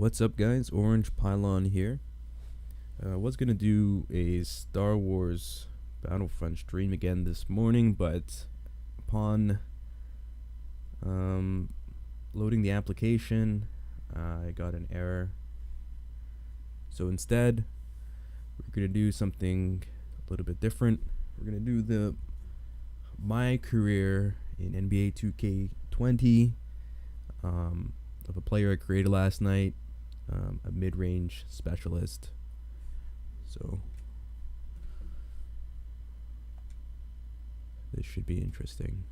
What's up, guys? Orange Pylon here. Was gonna do a Star Wars Battlefront stream again this morning, but upon loading the application, I got an error. So instead, we're gonna do something a little bit different. We're gonna do the MyCareer in NBA2k20 of a player I created last night, a mid-range specialist. So this should be interesting.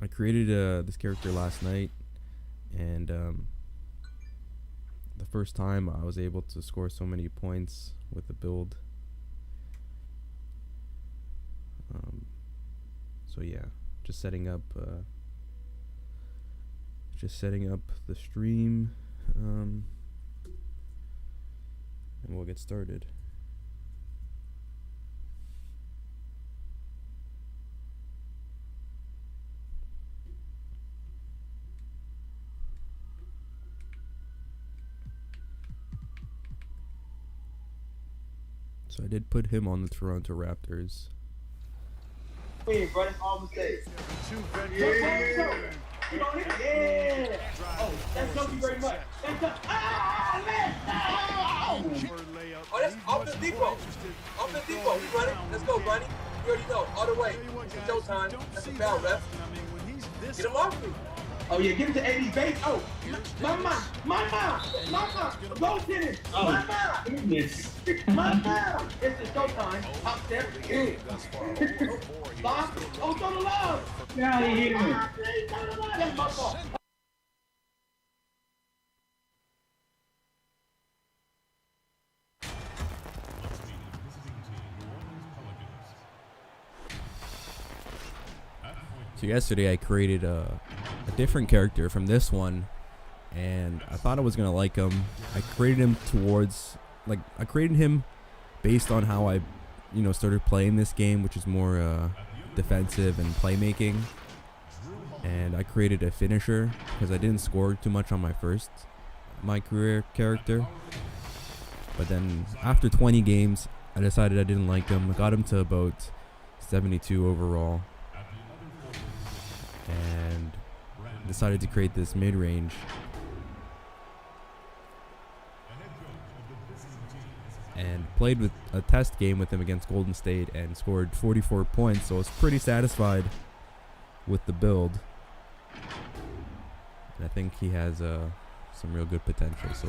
I created this character last night, and the first time I was able to score so many points with the build. So yeah, just setting up the stream, and we'll get started. So I did put him on the Toronto Raptors. Hey, brother, all mistakes. Yeah. Oh, that's thank you very much. That's man! Oh, that's off the depot. Off the depot. You running? Let's go, buddy. You already know. All the way. It's showtime. That's a foul, ref. Get him off me. Oh, yeah, give it to Eddie Bates. Oh, mama. Go tennis. Mama. Mama. It's the showtime. Top step. Box. Oh, throw the love. Get out of here. That's my fault. So yesterday I created a different character from this one, and I thought I was gonna like him. I created him based on how I, started playing this game, which is more defensive and playmaking. And I created a finisher because I didn't score too much on my career character. But then after 20 games, I decided I didn't like him. I got him to about 72 overall, and decided to create this mid-range. And played with a test game with him against Golden State and scored 44 points, so I was pretty satisfied with the build. And I think he has some real good potential. So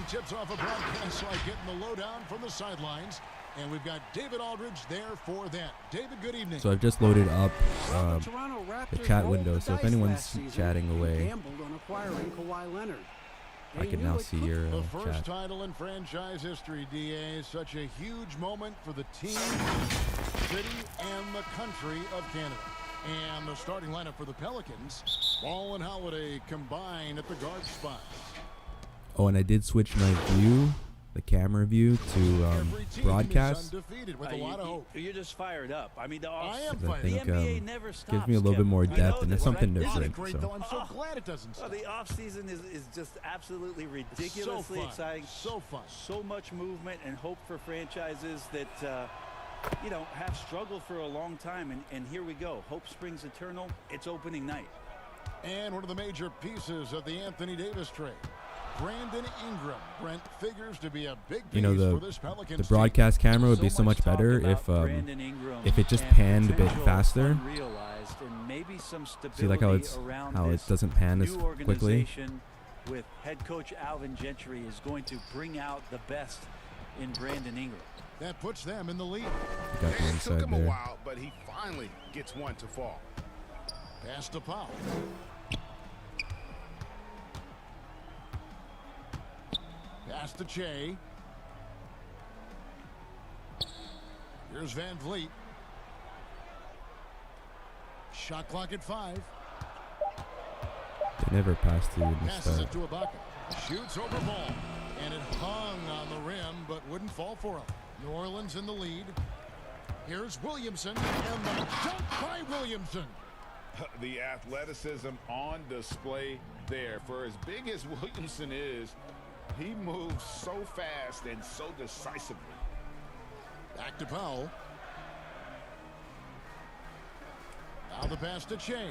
tips off a broadcast like getting the lowdown from the sidelines, and we've got David Aldridge there for that. David, good evening. So I've just loaded up the chat window, so if anyone's chatting away, I can now see your the first chat. title in franchise history, DA. Such a huge moment for the team, city, and the country of Canada. And the starting lineup for the Pelicans, Ball and Holiday combined at the guard spot. Oh, and I did switch my view, the camera view, to broadcast. You're just fired up. I mean, I am fired. the NBA never stops. Gives me a little bit more depth, and it's something different. So. I'm so glad it doesn't stop. Well, the offseason is just absolutely ridiculously exciting. So fun. So much movement and hope for franchises that, have struggled for a long time. And here we go. Hope springs eternal. It's opening night. And one of the major pieces of the Anthony Davis trade, Brandon Ingram. Brent figures to be a big piece for this Pelicans the broadcast camera would be so much better if it just panned a bit faster. See, like how it doesn't pan as quickly. With head coach Alvin Gentry is going to bring out the best in Brandon Ingram. That puts them in the lead. Got the inside took him there. a while, but he finally gets one to fall. Pass to Powell. Pass to Che. Here's Van Vliet. Shot clock at 5. They never passed through in the Passes start. it to Ibaka. Shoots over ball. And it hung on the rim, but wouldn't fall for him. New Orleans in the lead. Here's Williamson, and the dunk by Williamson. The athleticism on display there. For as big as Williamson is, he moves so fast and so decisively. Back to Powell. Now the pass to Shea.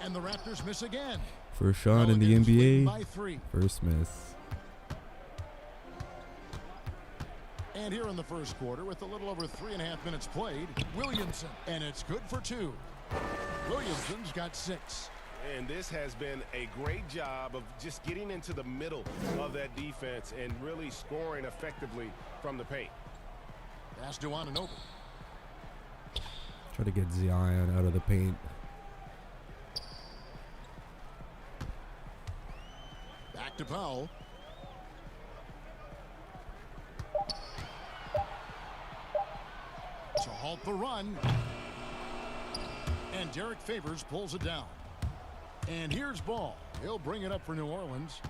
And the Raptors miss again. First shot in the Pelicans lead NBA. by 3. First miss. And here in the first quarter, with a little over 3.5 minutes played, Williamson, and it's good for 2. Williamson's got 6. And this has been a great job of just getting into the middle of that defense and really scoring effectively from the paint. Pass to Anunoby. Try to get Zion out of the paint. Back to Powell. To halt the run. And Derek Favors pulls it down. And here's Ball. He'll bring it up for New Orleans.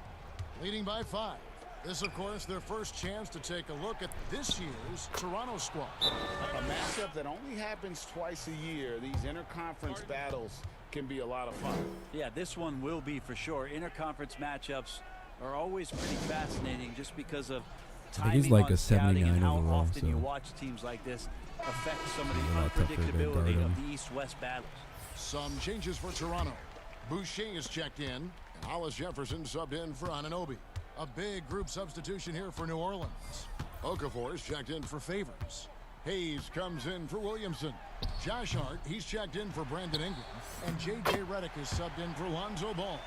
Leading by 5. This, of course, their first chance to take a look at this year's Toronto squad. A matchup that only happens twice a year. These interconference battles can be a lot of fun. Yeah, this one will be for sure. Interconference matchups are always pretty fascinating just because of I think he's timing like on a scouting 79 and how overall, often you so watch teams like this affect some of the a lot tougher to guard unpredictability him. of the East-West battles. Some changes for Toronto. Boucher is checked in. And Hollis Jefferson subbed in for Anunoby. A big group substitution here for New Orleans. Okafor is checked in for Favors. Hayes comes in for Williamson. Josh Hart, he's checked in for Brandon Ingram. And J.J. Redick is subbed in for Lonzo Ball.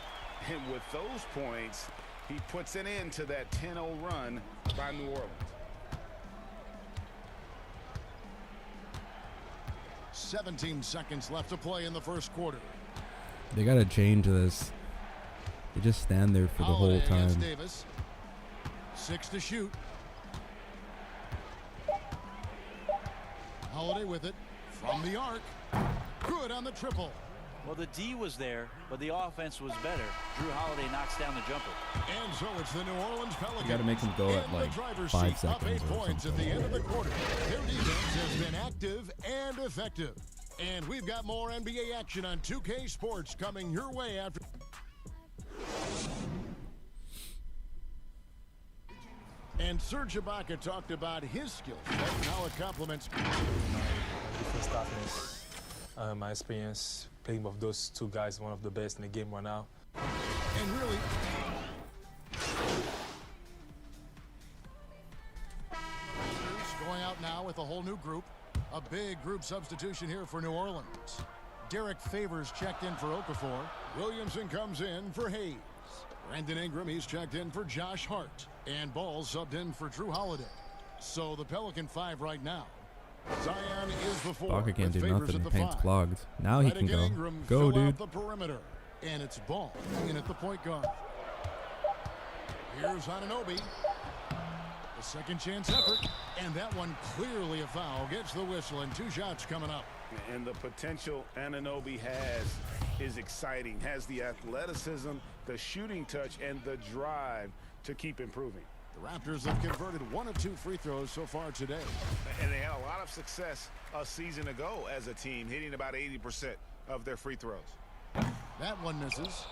And with those points, he puts an end to that 10-0 run by New Orleans. 17 seconds left to play in the first quarter. They gotta change this. They just stand there for the whole Holiday time. against Davis. 6 to shoot. Holiday with it from the arc. Good on the triple. Well, the D was there, but the offense was better. Drew Holiday knocks down the jumper. And so it's the New Orleans Pelicans. You gotta make them go at in the like driver's 5 seat, up 8 seconds or points at the something. end of the quarter. Their defense has been active and effective. And we've got more NBA action on 2K Sports coming your way after. And Serge Ibaka talked about his skill set and how it complements. Defense toughness, my experience playing with those two guys, one of the best in the game right now. And really, going out now with a whole new group. A big group substitution here for New Orleans. Derek Favors checked in for Okafor. Williamson comes in for Hayes. Brandon Ingram, he's checked in for Josh Hart. And Ball subbed in for Drew Holiday. So the Pelican 5 right now. Zion is the 4. Ibaka can't with do Favors nothing. at The the paint's 5. clogged. Now he Redick can and go. Ingram Go, fill out dude. the perimeter. And it's Ball in at the point guard. Here's Anunoby. A second chance effort. And that one clearly a foul. Gets the whistle and 2 shots coming up. And the potential Anunoby has is exciting. Has the athleticism, the shooting touch, and the drive to keep improving. The Raptors have converted 1 of 2 free throws so far today. And they had a lot of success a season ago as a team, hitting about 80% of their free throws. That one misses.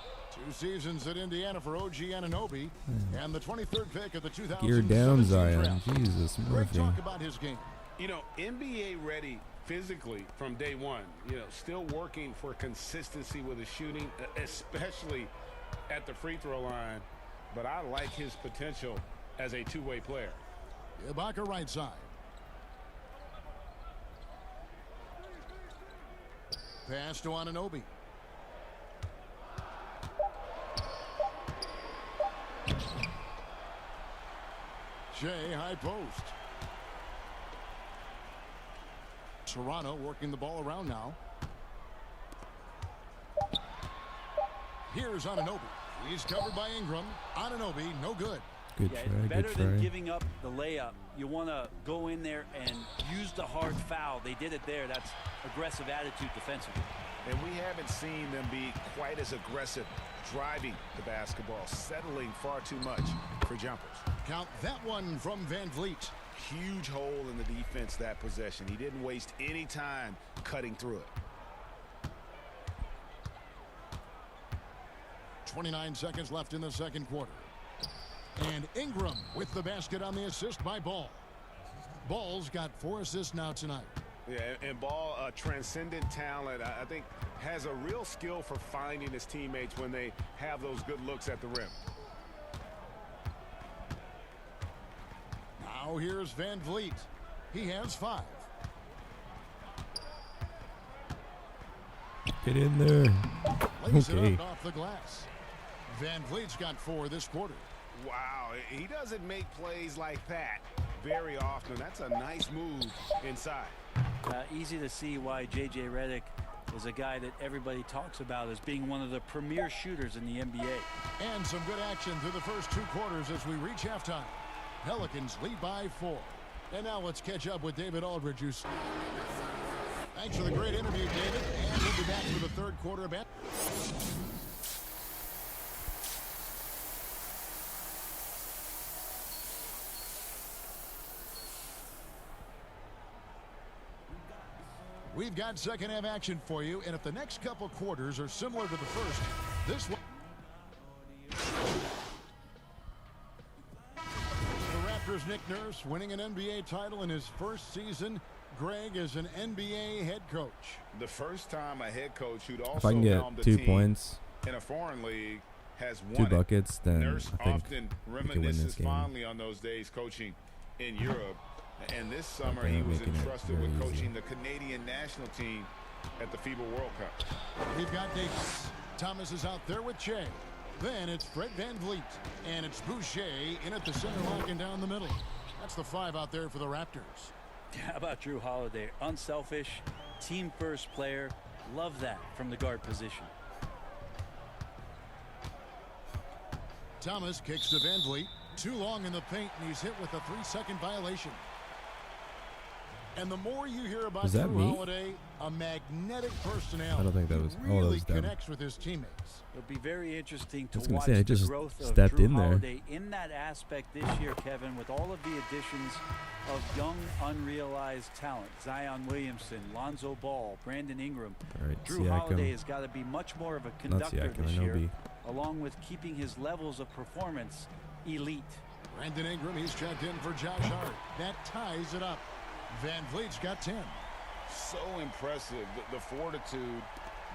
2 seasons at Indiana for OG Anunoby. And the 23rd pick of the 2017 Gear down, Zion. draft. Jesus, Great Murphy. talk about his game. You know, NBA ready physically from day one. You know, still working for consistency with his shooting, especially at the free throw line. But I like his potential as a two-way player. Ibaka right side. Pass to Anunoby. Shea high post. Toronto working the ball around now. Here's Anunoby. He's covered by Ingram. Anunoby, no good. Good Yeah, try, better good than try. giving up the layup. You want to go in there and use the hard foul. They did it there. That's aggressive attitude defensively. And we haven't seen them be quite as aggressive driving the basketball, settling far too much for jumpers. Count that one from Van Vliet. Huge hole in the defense that possession. He didn't waste any time cutting through it. 29 seconds left in the second quarter. And Ingram with the basket on the assist by Ball. Ball's got 4 assists now tonight. Yeah, and Ball, a transcendent talent, I think has a real skill for finding his teammates when they have those good looks at the rim. Now here's Van Vliet. He has 5. Get in there. Lays it Okay. up off the glass. Van Vliet's got 4 this quarter. Wow, he doesn't make plays like that very often. That's a nice move inside. Easy to see why J.J. Redick is a guy that everybody talks about as being one of the premier shooters in the NBA. And some good action through the first 2 quarters as we reach halftime. Pelicans lead by 4. And now let's catch up with David Aldridge. Thanks for the great interview, David. And we'll be back for the third quarter. We've got second half action for you, and if the next couple quarters are similar to the first, this one. The Raptors' Nick Nurse winning an NBA title in his first season. Greg is an NBA head coach. The first time a head coach who'd If also I can helmed get the 2 team points, in a foreign league has 2 won it. buckets, then Nurse I think often we can win this reminisces game. fondly on those days coaching in Europe. And this summer Okay, he was making it entrusted very with easy. coaching the Canadian national team at the FIBA World Cup. We've got Davis. Thomas is out there with Che. Then it's Fred Van Vliet. And it's Boucher in at the center line and down the middle. That's the 5 out there for the Raptors. How about Drew Holiday? Unselfish, team-first player. Love that from the guard position. Thomas kicks to Van Vliet. Too long in the paint, and he's hit with a 3-second violation. And the more you hear about Was that Drew me? Holiday, a magnetic personality. I don't think that was. He Oh, that really was them. connects with his teammates. It'll be very interesting to I was gonna watch say, I the just growth of stepped Drew in there. Holiday in that aspect this year, Kevin, with all of the additions of young, unrealized talent. Zion Williamson, Lonzo Ball, Brandon Ingram. All right, Drew Holiday Siakam. has got to be much more of a Not conductor Siakam, this year, Anobi. along with keeping his levels of performance elite. Brandon Ingram, he's checked in for Josh Hart. That ties it up. Van Vliet's got 10. So impressive, the fortitude,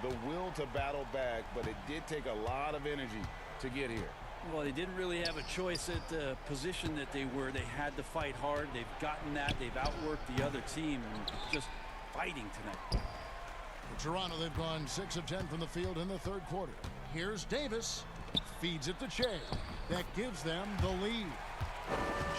the will to battle back, but it did take a lot of energy to get here. Well, they didn't really have a choice at the position that they were. They had to fight hard. They've gotten that. They've outworked the other team and just fighting tonight. For Toronto, they've gone 6 of 10 from the field in the third quarter. Here's Davis. Feeds it to Che. That gives them the lead.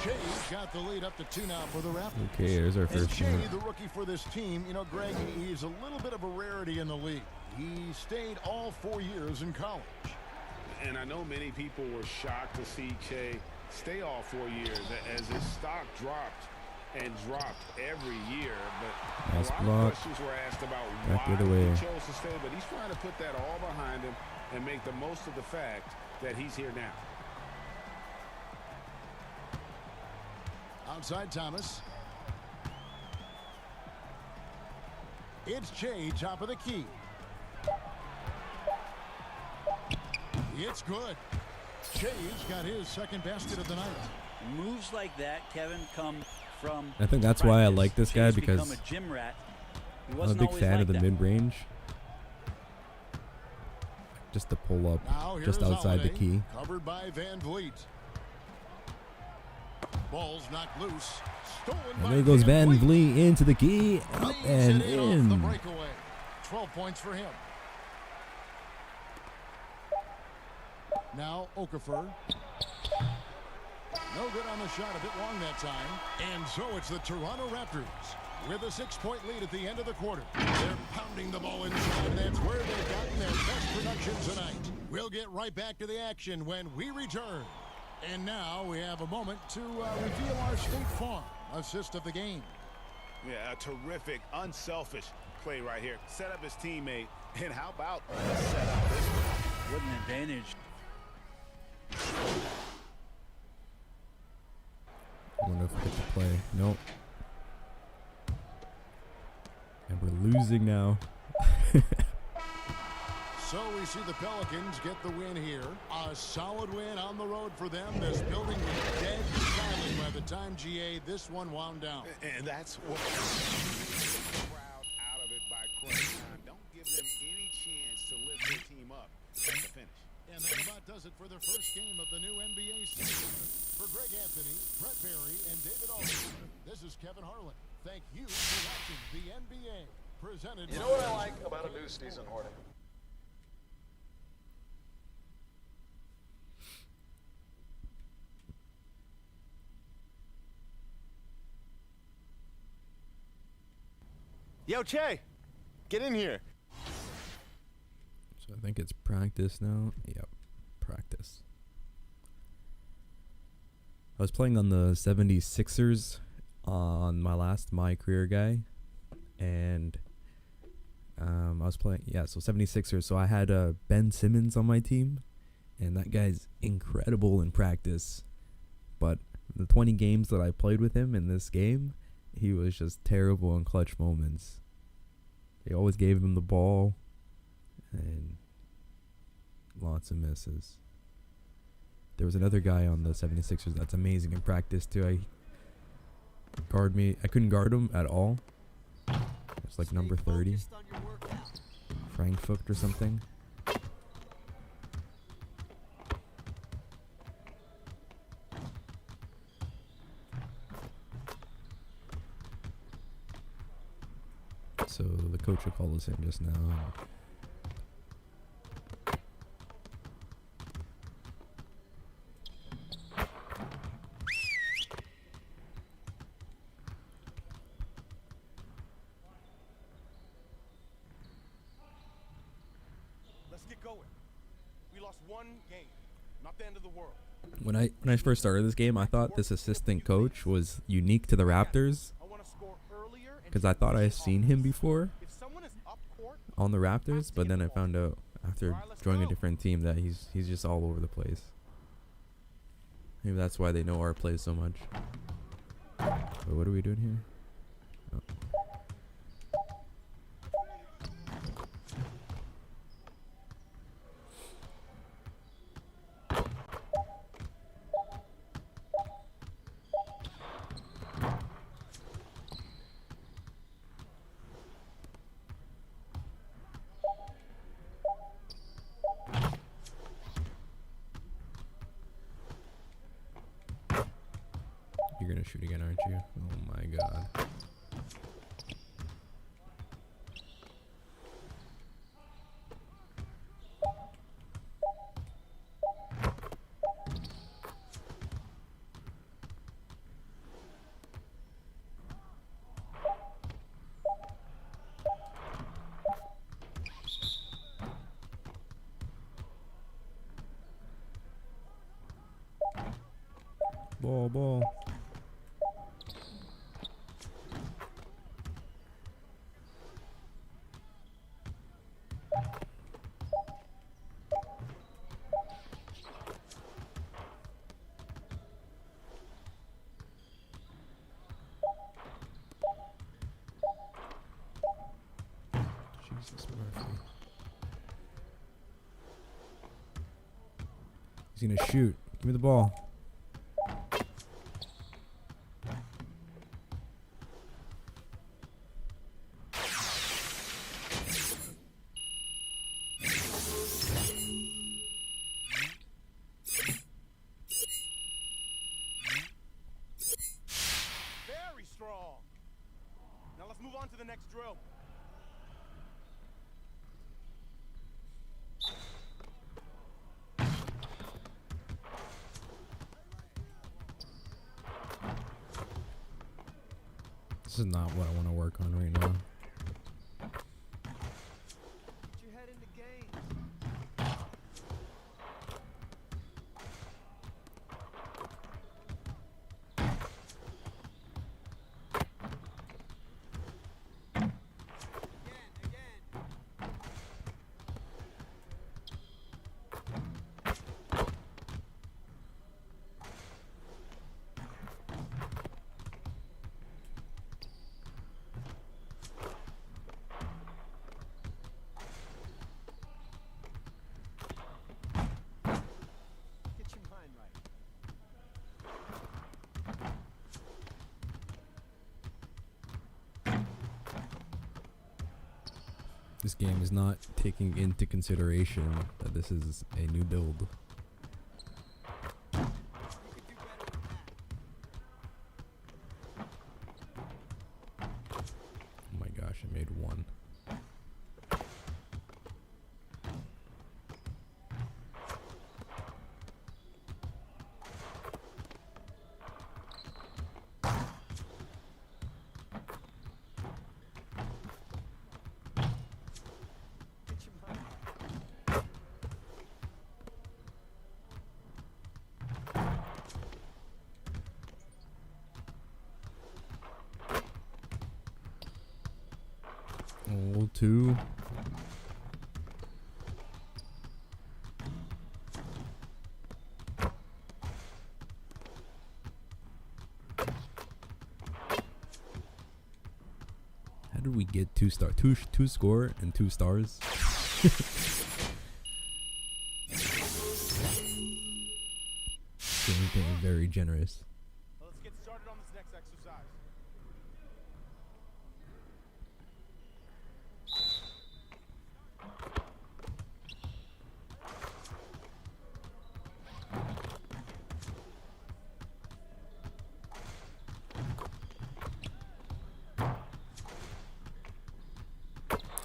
Che's got the lead up to 2 now for the Raptors. Okay, there's our And first Che, one. the rookie for this team, you know, Greg, he's a little bit of a rarity in the league. He stayed all 4 years in college. And I know many people were shocked to see Che stay all 4 years as his stock dropped and dropped every year. But Nice a lot block. of questions were asked about Back the why other way. he chose to stay. But he's trying to put that all behind him and make the most of the fact that he's here now. Outside Thomas. It's Che, top of the key. It's good. Che's got his second basket of the night. Moves like that, Kevin, come from I think that's why I practice. like this guy Che's because become a gym rat. He I'm a wasn't big always fan like of the that. mid-range. Just to pull up Now just here's outside the Holiday, key. covered by Van Vliet. Ball's knocked loose. Stolen by And there goes Van Vliet into the key. Up Lays and it off the in. breakaway. 12 points for him. Now Okafor. No good on the shot, a bit long that time. And so it's the Toronto Raptors with a 6-point lead at the end of the quarter. They're pounding the ball inside, and that's where they've gotten their best production tonight. We'll get right back to the action when we return. And now we have a moment to reveal our State Farm assist of the game. Yeah, a terrific, unselfish play right here. Set up his teammate, and how about set up this one? What an advantage. I wonder if we get to play. Nope. And we're losing now. So we see the Pelicans get the win here. A solid win on the road for them. This building was dead silent by the time, GA, this one wound down. And that's what crowd out of it by crunch time. Don't give them any chance to lift their team up at the finish. And that about does it for the first game of the new NBA season. For Greg Anthony, Brett Perry, and David Aldridge, this is Kevin Harlan. Thank you for watching the NBA. Presented You know what I like about a new season, Hornet? Yo, Che, get in here. So I think it's practice now. Yep, practice. I was playing on the 76ers on my last MyCareer guy. And I was playing, so 76ers. So I had Ben Simmons on my team. And that guy's incredible in practice. But the 20 games that I played with him in this game, he was just terrible in clutch moments. They always gave him the ball. And lots of misses. There was another guy on the 76ers that's amazing in practice too. I couldn't guard him at all. It's like number 30. Frankfurt or something. So the coach will call us in just now. Let's get going. We lost one game, not the end of the world. When I first started this game, I thought this assistant coach was unique to the Raptors because I thought I had seen him before on the Raptors, but then I found out after joining a different team that he's just all over the place. Maybe that's why they know our plays so much. But what are we doing here? Oh. You're gonna shoot again, aren't you? Oh my god. Ball. Jesus Murphy. He's gonna shoot. Give me the ball. Very strong. Now let's move on to the next drill. This is not what I want to work on right now. Get your head in the game. This game is not taking into consideration that this is a new build. Oh my gosh, I made one. Oh, two. How did we get two score and 2 stars? Game being very generous. Let's get started on this next exercise.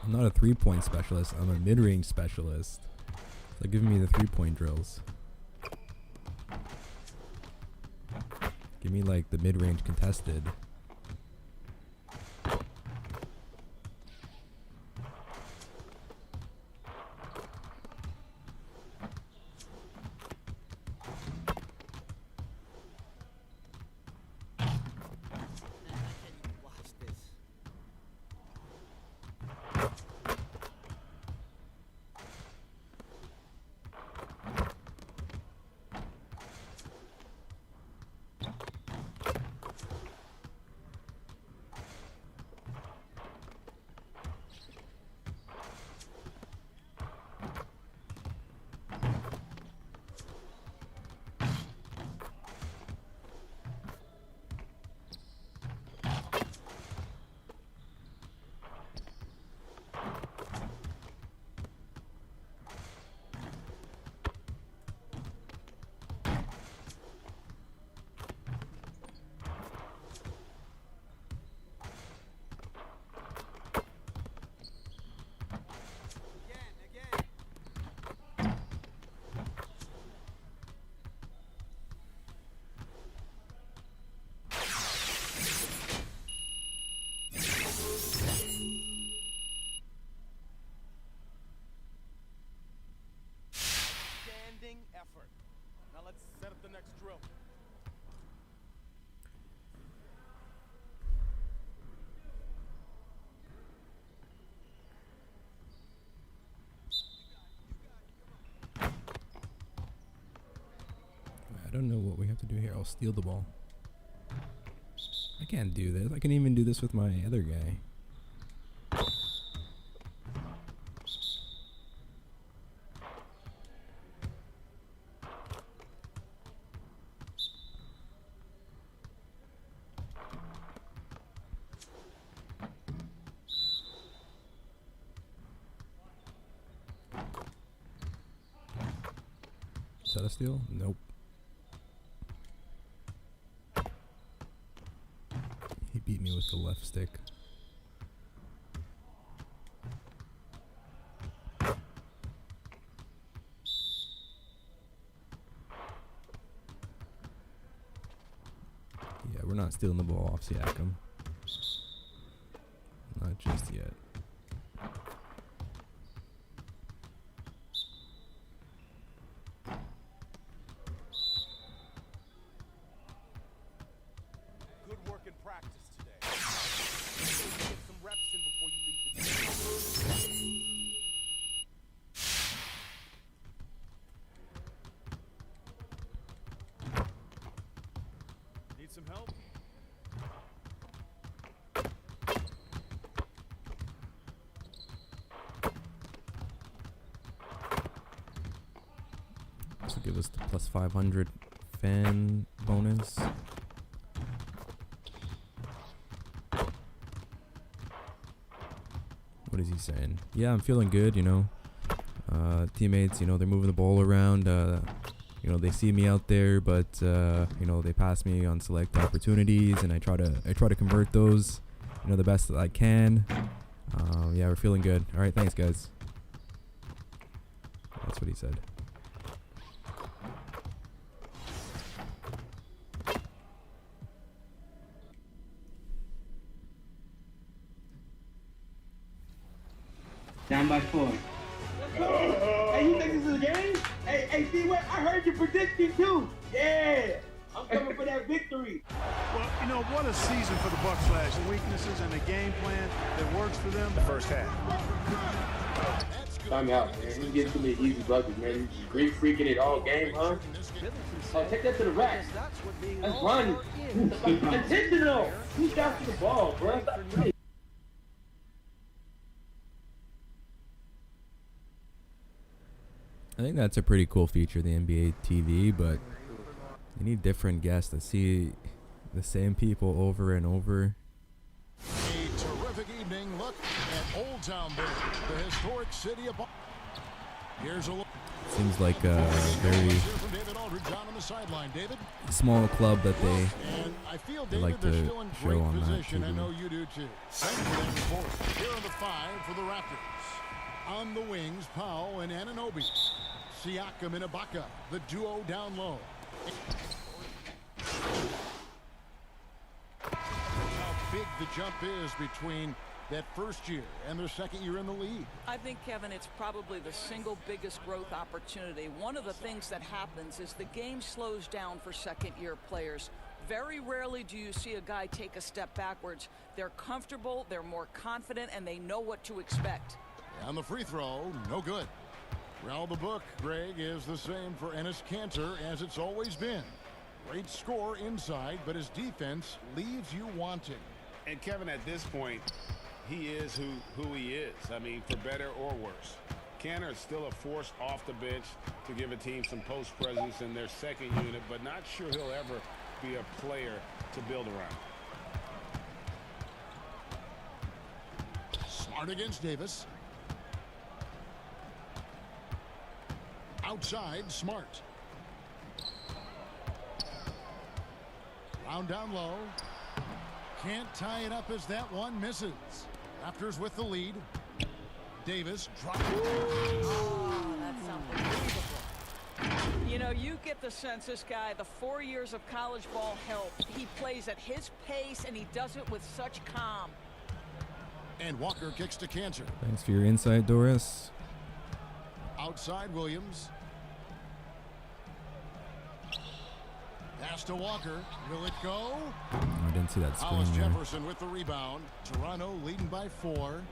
I'm not a 3-point specialist. I'm a mid-range specialist. They're giving me the 3-point drills. Give me like the mid-range contested. Effort. Now let's set up the next drill. I don't know what we have to do here. I'll steal the ball. I can't do this. I can even do this with my other guy. Is that a steal? Nope. He beat me with the left stick. Yeah, we're not stealing the ball off Siakam. Not just yet. Good work in practice today. Get some reps in before you leave the gym. Need some help? This will give us the plus 500 fan bonus. What is he saying? Yeah, I'm feeling good, you know. Teammates, you know, they're moving the ball around. You know, they see me out there, but you know, they pass me on select opportunities, and I try to convert those, you know, the best that I can. Yeah, we're feeling good. All right, thanks, guys. That's what he said. Down by 4. Hey, you think this is a game? Hey, see what? I heard your prediction too. Yeah, I'm coming for that victory. Well, you know, what a season for the Bucks last year. Weaknesses and a game plan that works for them. The first half. I'm out, man. You get too many easy buckets, man. You great freaking it all game, huh? Oh, take that to the rack. That's run. Intentional. Who shot to the ball, bro? I think that's a pretty cool feature, the NBA TV, but you need different guests to see the same people over and over. A terrific evening look at Old Town Bay, the historic city of. Here's a look. Seems like a very small club that they like to show on that TV. I know you do too. Thanks for that report. Here are the 5 for the Raptors. On the wings, Powell and Anunoby. Siakam and Ibaka, the duo down low. How big the jump is between that first year and their second year in the league. I think, Kevin, it's probably the single biggest growth opportunity. One of the things that happens is the game slows down for second-year players. Very rarely do you see a guy take a step backwards. They're comfortable, they're more confident, and they know what to expect. And the free throw, no good. Well, the book, Greg, is the same for Enes Kanter as it's always been. Great score inside, but his defense leaves you wanting. And Kevin, at this point, he is who he is. I mean, for better or worse. Kanter is still a force off the bench to give a team some post presence in their second unit, but not sure he'll ever be a player to build around. Smart against Davis. Outside, Smart. Round down low. Can't tie it up as that one misses. Raptors with the lead. Davis dropped it. Oh, that's unbelievable. You know, you get the sense this guy, the 4 years of college ball helped. He plays at his pace, and he does it with such calm. And Walker kicks to Kanter. Thanks for your insight, Doris. Outside, Williams. Pass to Walker. Will it go? I didn't see that screen Hollis there. Jefferson with the rebound. Toronto leading by 4.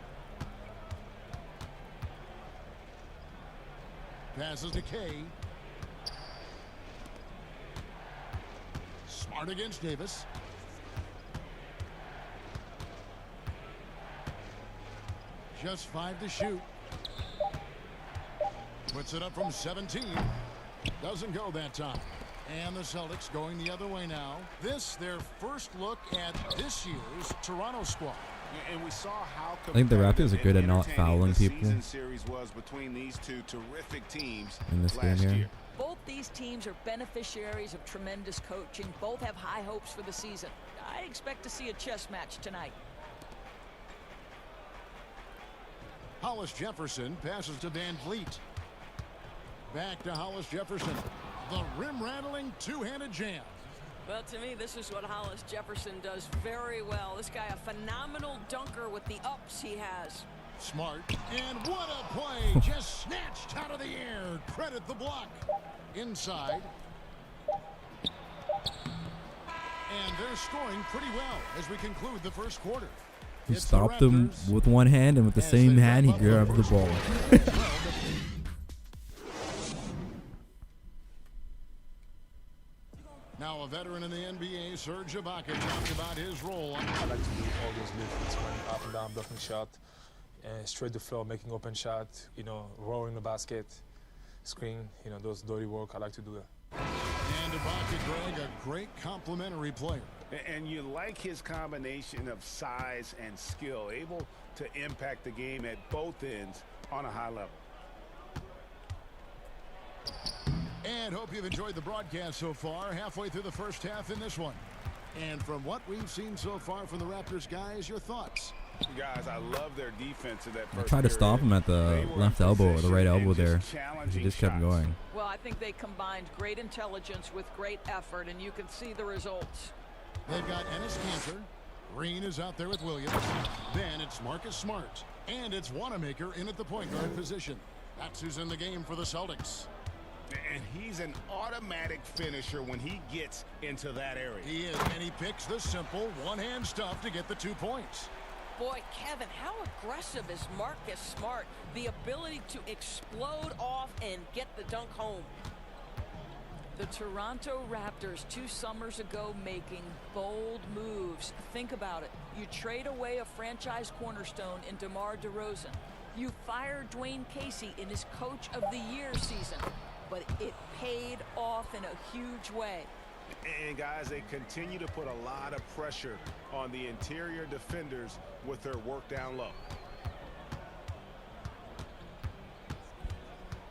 Passes to Kay. Smart against Davis. Just 5 to shoot. Puts it up from 17. Doesn't go that time. And the Celtics going the other way now. This, their first look at this year's Toronto squad. And we saw how I think the Raptors are good at not fouling people series was between these two terrific teams in this game here. Both these teams are beneficiaries of tremendous coaching. Both have high hopes for the season. I expect to see a chess match tonight. Hollis Jefferson passes to Van Vliet. Back to Hollis Jefferson. The rim-rattling two-handed jam. Well, to me, this is what Hollis Jefferson does very well. This guy, a phenomenal dunker with the ups he has. Smart. And what a play. Just snatched out of the air. Credit the block. Inside. And they're scoring pretty well as we conclude the first quarter. He stopped him with one hand, and with the same hand, he grabbed the ball. Now a veteran in the NBA, Serge Ibaka, talked about his role. I like to do all those movements, running up and down, blocking shot, straight to floor, making open shot, you know, rolling the basket, screen, you know, those dirty work. I like to do that. And Ibaka, Greg, a great complimentary player. And you like his combination of size and skill, able to impact the game at both ends on a high level. And hope you've enjoyed the broadcast so far, halfway through the first half in this one. And from what we've seen so far from the Raptors, guys, your thoughts? Guys, I love their defense in that I first tried to stop him at the left elbow or the right elbow there. He just kept going. Well, I think they combined great intelligence with great effort, and you can see the results. They've got Ennis Cantor. Green is out there with Williams. Then it's Marcus Smart. And it's Wanamaker in at the point guard position. That's who's in the game for the Celtics. And he's an automatic finisher when he gets into that area. He is, and he picks the simple one-hand stuff to get the 2 points. Boy, Kevin, how aggressive is Marcus Smart? The ability to explode off and get the dunk home. The Toronto Raptors 2 summers ago making bold moves. Think about it. You trade away a franchise cornerstone in DeMar DeRozan. You fire Dwayne Casey in his Coach of the Year season. But it paid off in a huge way. And guys, they continue to put a lot of pressure on the interior defenders with their work down low.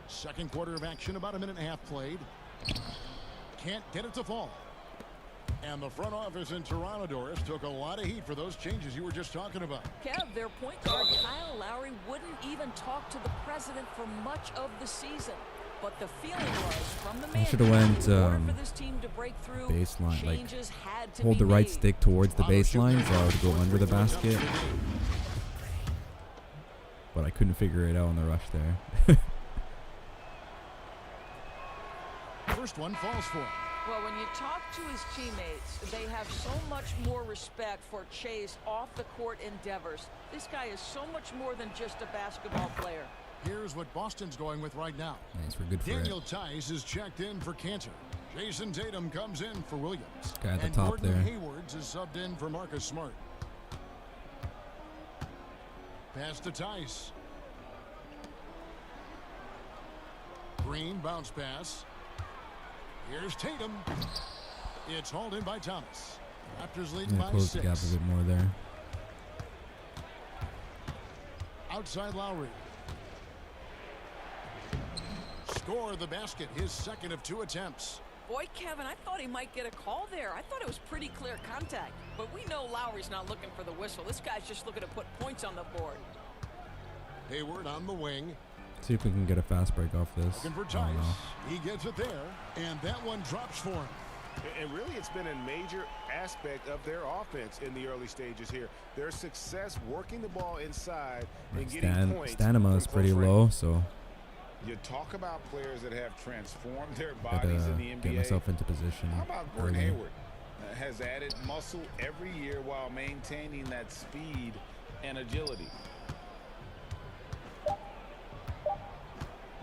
Second quarter of action, about a minute and a half played. Can't get it to fall. And the front office in Toronto, Doris, took a lot of heat for those changes you were just talking about. Kev, their point guard Kyle Lowry wouldn't even talk to the president for much of the season. But the feeling was from the man should have went for this team to break through, baseline, like had to hold the right made. stick towards the baseline so I would go under the basket. But I couldn't figure it out on the rush there. First one falls for him. Well, when you talk to his teammates, they have so much more respect for Che's off-the-court endeavors. This guy is so much more than just a basketball player. Here's what Boston's going with right now. Thanks for good for Daniel it. Tice is checked in for Cantor. Jason Tatum comes in for Williams. Guy at the and top Gordon there. Haywards is subbed in for Marcus Smart. Pass to Tice. Green bounce pass. Here's Tatum. It's hauled in by Thomas. Raptors leading by Close the 6. gap a bit more there. Outside Lowry. Score the basket, his second of 2 attempts. Boy, Kevin, I thought he might get a call there. I thought it was pretty clear contact. But we know Lowry's not looking for the whistle. This guy's just looking to put points on the board. Hayward on the wing. See if we can get a fast break off this. Looking for Tice. He gets it there, and that one drops for him. And really, it's been a major aspect of their offense in the early stages here. Their success working the ball inside and getting points. Stamina is pretty low, so you talk about players that have transformed their gotta bodies in the NBA. get myself into position. How about Gordon early. Hayward? Has added muscle every year while maintaining that speed and agility.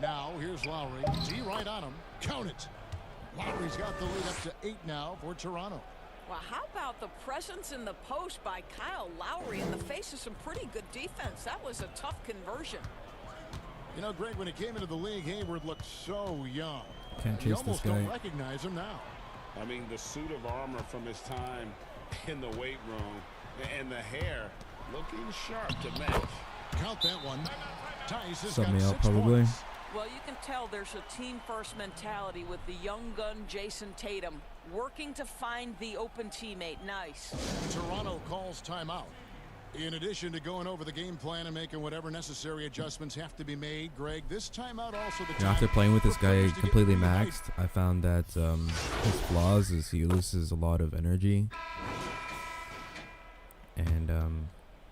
Now, here's Lowry. D right on him. Count it. Lowry's got the lead up to 8 now for Toronto. Well, how about the presence in the post by Kyle Lowry in the face of some pretty good defense? That was a tough conversion. You know, Greg, when he came into the league, Hayward looked so young. Can't chase you this almost guy. don't recognize him now. I mean, the suit of armor from his time in the weight room and the hair looking sharp to match. Count that one. Tice has Sub got me out 6 probably. points. Well, you can tell there's a team-first mentality with the young gun Jason Tatum working to find the open teammate. Nice. Toronto calls timeout. In addition to going over the game plan and making whatever necessary adjustments have to be made, Greg, this timeout also the time After playing with this for guy players to get completely really maxed, I found that his flaws is he loses a lot of energy. And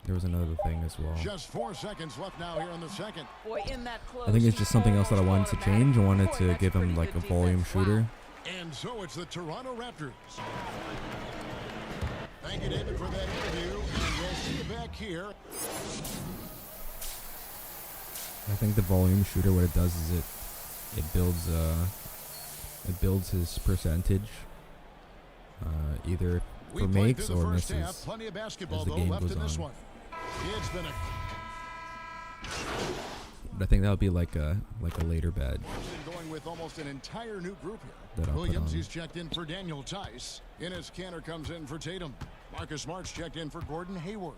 there was another thing as well. Just 4 seconds left now here in the second. Boy, in that close, I think it's just something else that I wanted to change. I wanted to give him like a volume shooter. And so it's the Toronto Raptors. Thank you, David, for that interview. And we'll see you back here. I think the volume shooter, what it does is it builds his percentage, either We for played makes through the or first misses half. Plenty of basketball as the though game left goes in this on. one. It's been a But I think that would be like a later badge. going with with almost an entire new group here. That I'll put Williams, on. he's checked in for Daniel Tice. Enes Kanter comes in for Tatum. Marcus Smart's checked in for Gordon Hayward.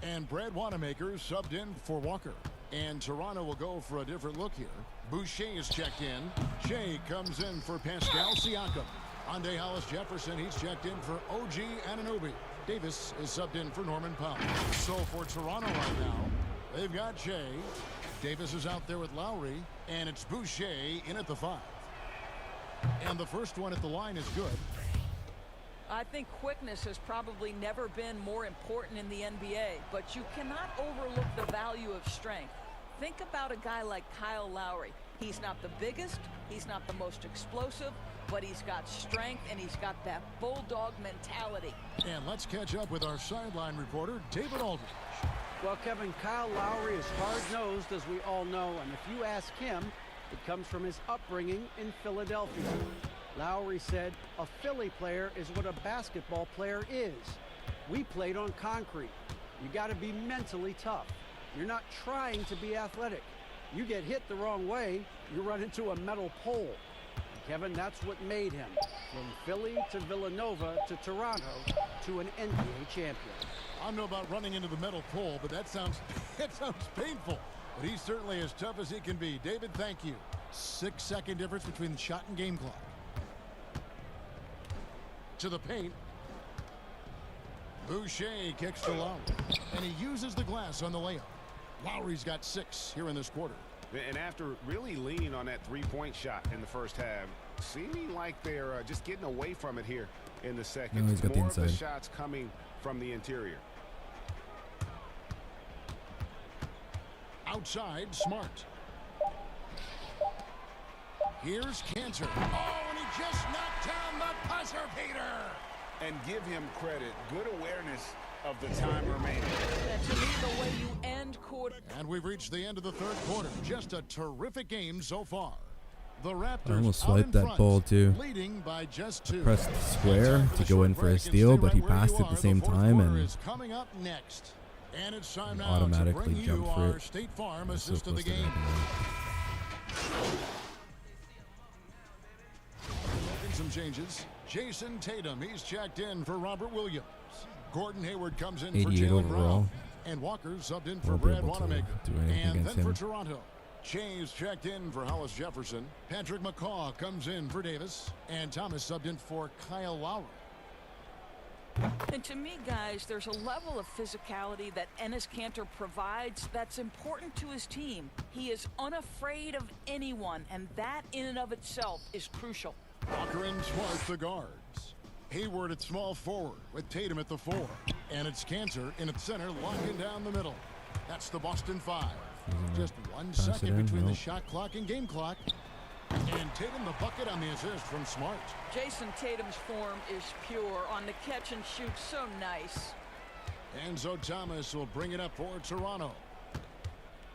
And Brad Wanamaker subbed in for Walker. And Toronto will go for a different look here. Boucher is checked in. Shea comes in for Pascal Siakam. Ande Hollis-Jefferson, he's checked in for OG Anunoby. Davis is subbed in for Norman Powell. So for Toronto right now, they've got Shea. Davis is out there with Lowry. And it's Boucher in at the 5. And the first one at the line is good. I think quickness has probably never been more important in the NBA, but you cannot overlook the value of strength. Think about a guy like Kyle Lowry. He's not the biggest, he's not the most explosive, but he's got strength and he's got that bulldog mentality. And let's catch up with our sideline reporter, David Aldridge. Well, Kevin, Kyle Lowry is hard-nosed, as we all know, and if you ask him, it comes from his upbringing in Philadelphia. Lowry said, a Philly player is what a basketball player is. We played on concrete. You got to be mentally tough. You're not trying to be athletic. You get hit the wrong way, you run into a metal pole. And Kevin, that's what made him. From Philly to Villanova to Toronto to an NBA champion. I don't know about running into the metal pole, but that sounds painful. But he's certainly as tough as he can be. David, thank you. 6-second difference between the shot and game clock. To the paint. Boucher kicks to Lowry. And he uses the glass on the layup. Lowry's got 6 here in this quarter. And after really leaning on that three-point shot in the first half, seeming like they're just getting away from it here in the second. No, he's got the More of the inside. shots coming from the interior. Outside, Smart. Here's Kanter. Oh, and he just knocked down the buzzer beater. And give him credit. Good awareness of the time remaining. And to me, the way you end quarter. And we've reached the end of the third quarter. Just a terrific game so far. The Raptors I almost out in swiped that front, ball too. leading by just 2. Pressed square to go in for a steal, but he passed at the same time and is coming up next. And it's time now automatically to bring you jumped for our it. State Farm It's so assist of the close to game. happening. Making some changes. Jason Tatum, he's checked in for Robert Williams. Gordon Hayward comes in for 88 Jaylen overall. Brown. And Walker subbed in for Won't be Brad able to Wanamaker. do anything And against then for him. Toronto, Shays checked in for Hollis-Jefferson. Patrick McCaw comes in for Davis. And Thomas subbed in for Kyle Lowry. And to me, guys, there's a level of physicality that Enes Kanter provides that's important to his team. He is unafraid of anyone, and that in and of itself is crucial. Walker and Smart the guards. Hayward at small forward with Tatum at the 4. And it's Kanter in at center, locking down the middle. That's the Boston 5. Just 1 second between the shot clock and game clock. And Tatum the bucket on the assist from Smart. Jason Tatum's form is pure on the catch and shoot. So nice. Enzo Thomas will bring it up for Toronto.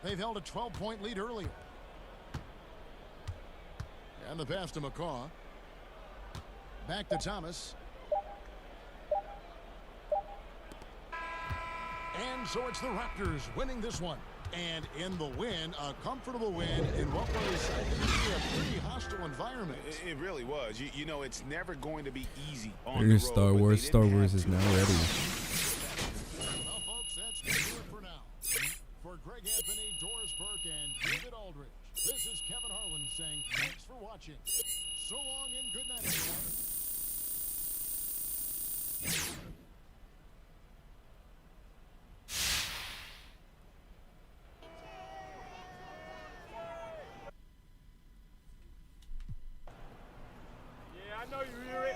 They've held a 12-point lead earlier. And the pass to McCaw. Back to Thomas. And so it's the Raptors winning this one. And in the win, a comfortable win in what was a pretty hostile environment. It really was. You know, it's never going to be easy on Here's the road. Star but Wars. they Star didn't Wars have is to. now ready. Well, folks, that's going to do it for now. For Greg Anthony, Doris Burke, and David Aldridge, this is Kevin Harlan saying thanks for watching. So long and good night, everyone. Yeah, I know you hear it.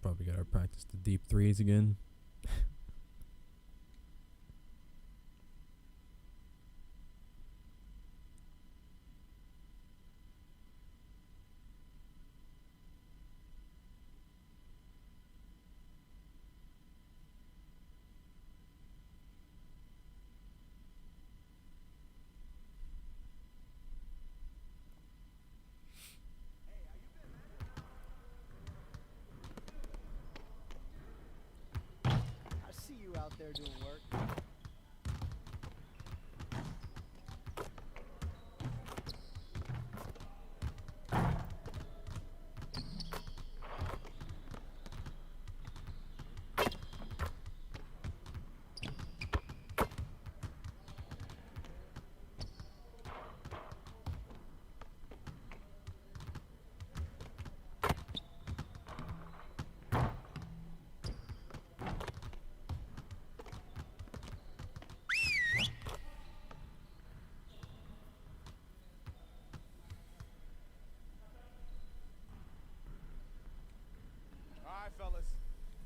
Probably gotta practice the deep threes again. there doing work. Fellas,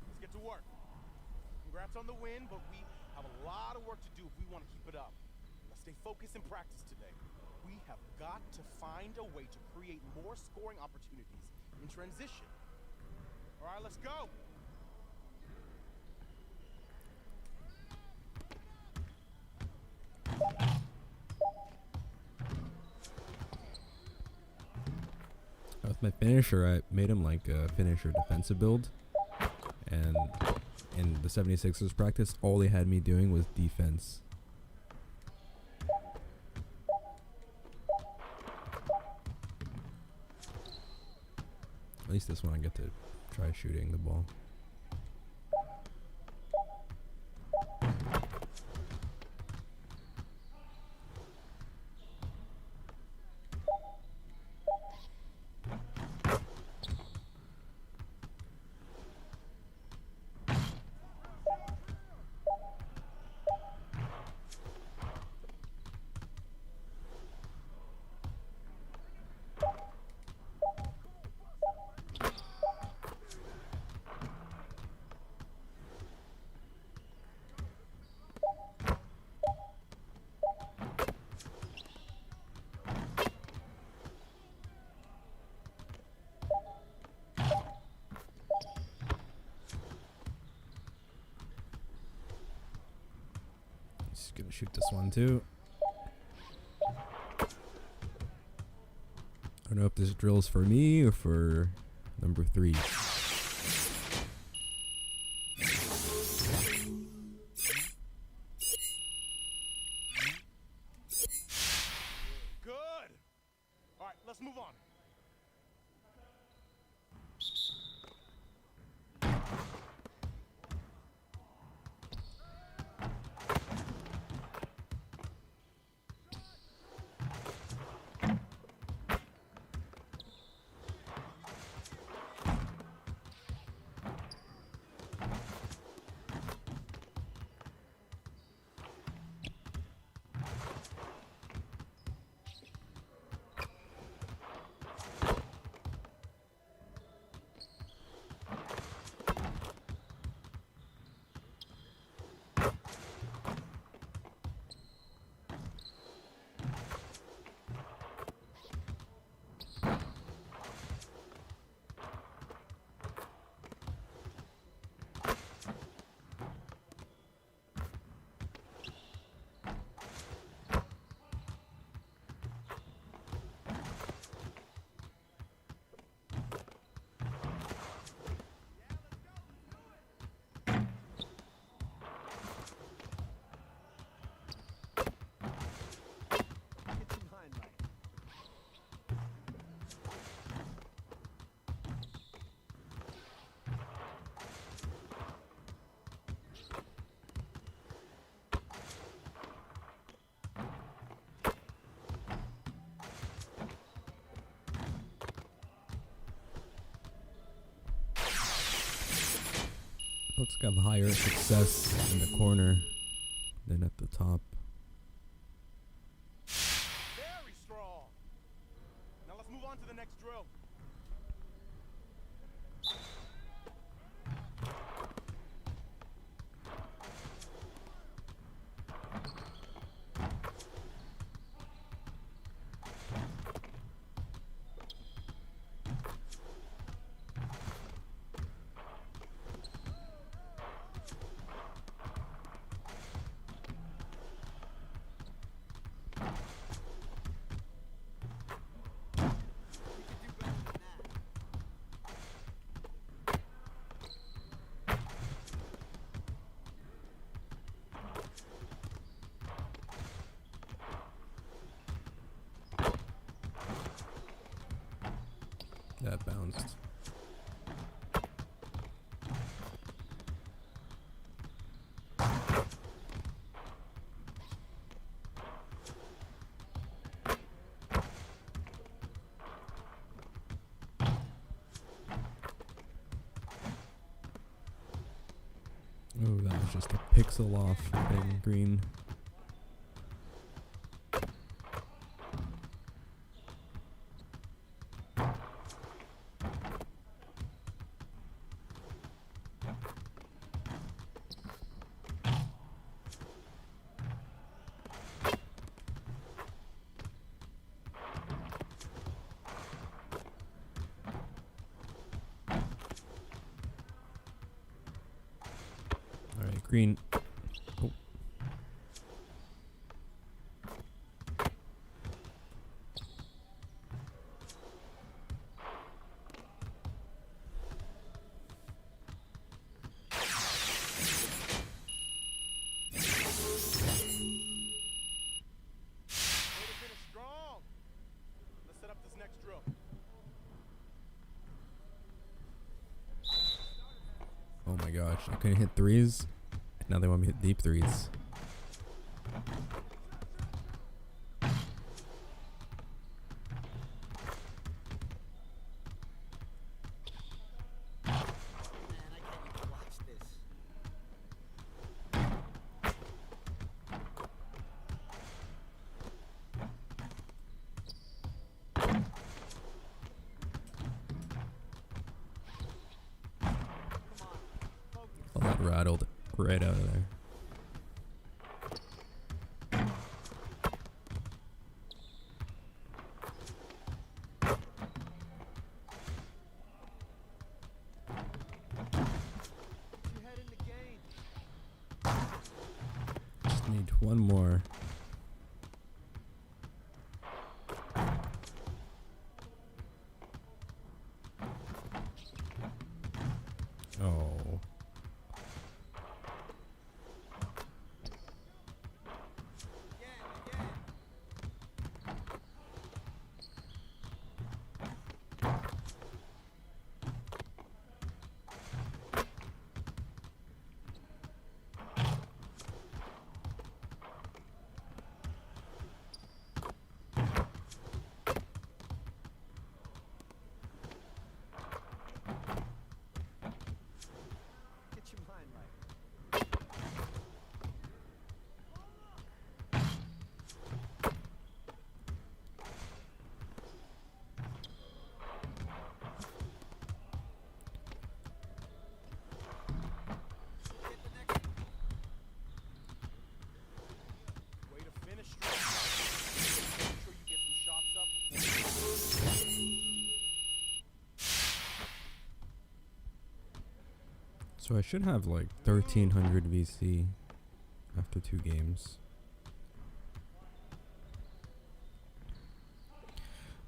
let's get to work. Congrats on the win, but we have a lot of work to do if we want to keep it up. Let's stay focused in practice today. We have got to find a way to create more scoring opportunities in transition. All right, let's go. With my finisher, I made him like a finisher defensive build. And in the 76ers practice, all they had me doing was defense. At least this one I get to try shooting the ball. Just gonna shoot this one too. I don't know if this drill's for me or for number 3. Good. All right, let's move on. Looks like I have higher success in the corner than at the top. Very strong. Now let's move on to the next drill. That bounced. Oh, that was just a pixel off in green. Alright, green. Oh. Strong. Let's set up this next drill. Oh my gosh, I couldn't hit threes. Now they want me to hit deep threes. Oh, that rattled right out of there. Just need one more. Oh. Way to finish strong. Make sure you get some shots up before So I should have like 1300 VC after 2 games.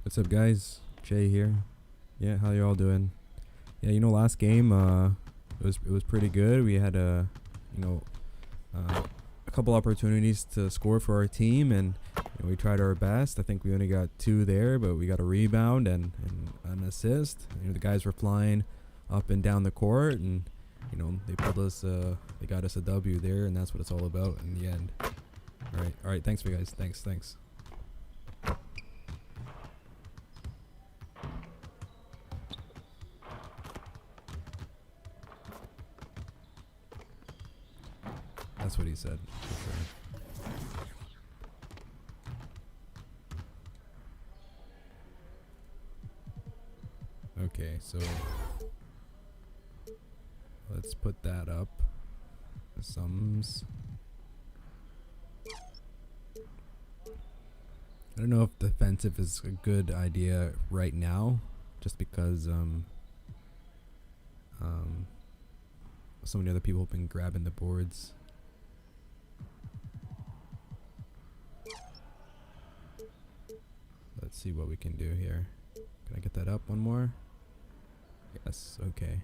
What's up, guys? Jay here. Yeah, how you all doing? Yeah, you know, last game it was pretty good. We had a couple opportunities to score for our team, and we tried our best. I think we only got 2 there, but we got a rebound and an assist. The guys were flying up and down the court, and they pulled us. They got us a W there, and that's what it's all about in the end. All right. Thanks, for you guys. Thanks. That's what he said. For sure. Okay, so let's put that up. The sums. I don't know if defensive is a good idea right now, just because so many other people have been grabbing the boards. Let's see what we can do here. Can I get that up one more? Yes, okay.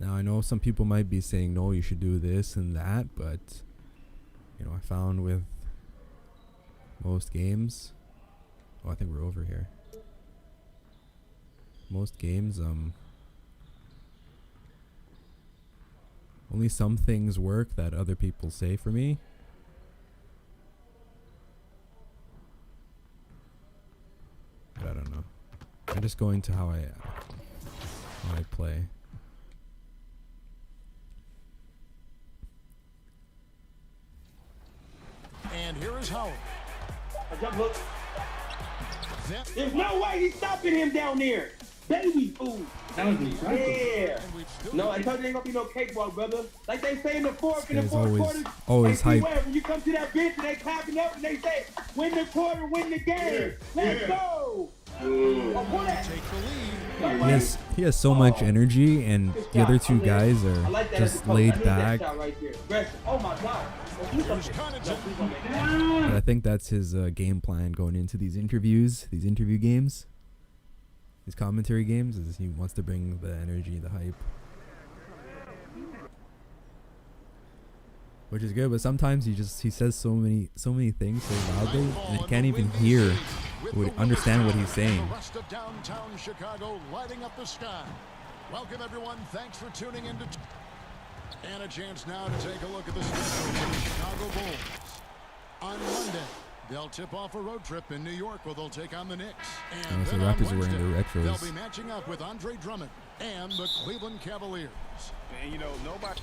Now I know some people might be saying, no, you should do this and that, but I found with Most games. Oh, I think we're over here. Most games, only some things work that other people say for me. But I don't know. I'm just going to how I play. And here is Howard. There's no way he's stopping him down there. Baby food. Yeah. No, I told you ain't gonna be no cakewalk, brother. Like they say in the fourth quarter. Always hype. When you come to that bench and they clapping up and they say, win the quarter, win the game. Let's go. Take the lead. He has so much energy, and the other two guys are just laid back. Oh my God. But I think that's his game plan going into these interview games, these commentary games, is he wants to bring the energy, the hype, which is good. But sometimes he says so many things so loudly, and you can't even understand what he's saying. The rest of downtown Chicago lighting up the sky. Welcome everyone. Thanks for tuning in. And a chance now to take a look at the schedule for the Chicago Bulls. On Monday, they'll tip off a road trip in New York where they'll take on the Knicks. And So then on Raptors are wearing Wednesday, their retros. they'll be matching up with Andre Drummond and the Cleveland Cavaliers. And, you know, nobody...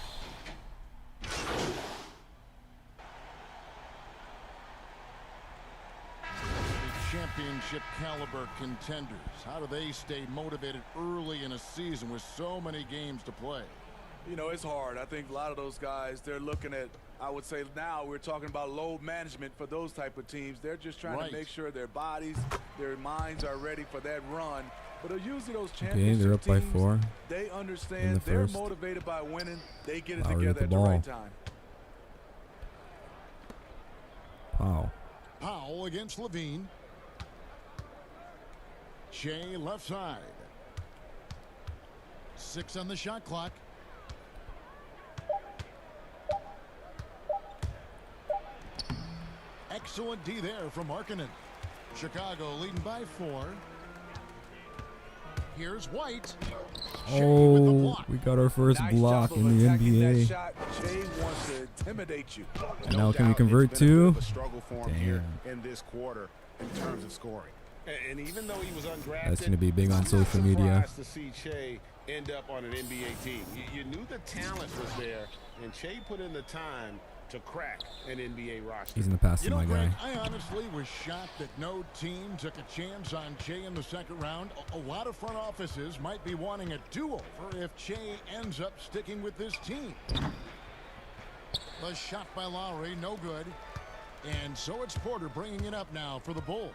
Championship caliber contenders. How do they stay motivated early in a season with so many games to play? You know, it's hard. I think a lot of those guys, they're looking at, I would say now we're talking about load management for those type of teams. They're just trying to make sure their bodies, their minds are ready for that run. But usually those championship they're up by teams, 4. they understand they're motivated by winning. They get it Lowry together with the at the ball. right time. Wow. Powell against Levine. Shea left side. 6 on the shot clock. Excellent D there from Markkanen. Chicago leading by 4. Here's White. Oh, we got our first block in the NBA. Shot. Shea wants to intimidate you. And now can we convert to? Damn. In this quarter in terms of scoring. And even though he was undrafted, That's going to be big on social media. to see Shea end up on an NBA team. You knew the talent was there, and Shea put in the time to crack an NBA roster. He's in the pass to my guy. Greg, I honestly was shocked that no team took a chance on Shea in the second round. A lot of front offices might be wanting a do-over if Shea ends up sticking with this team. The shot by Lowry, no good. And so it's Porter bringing it up now for the Bulls.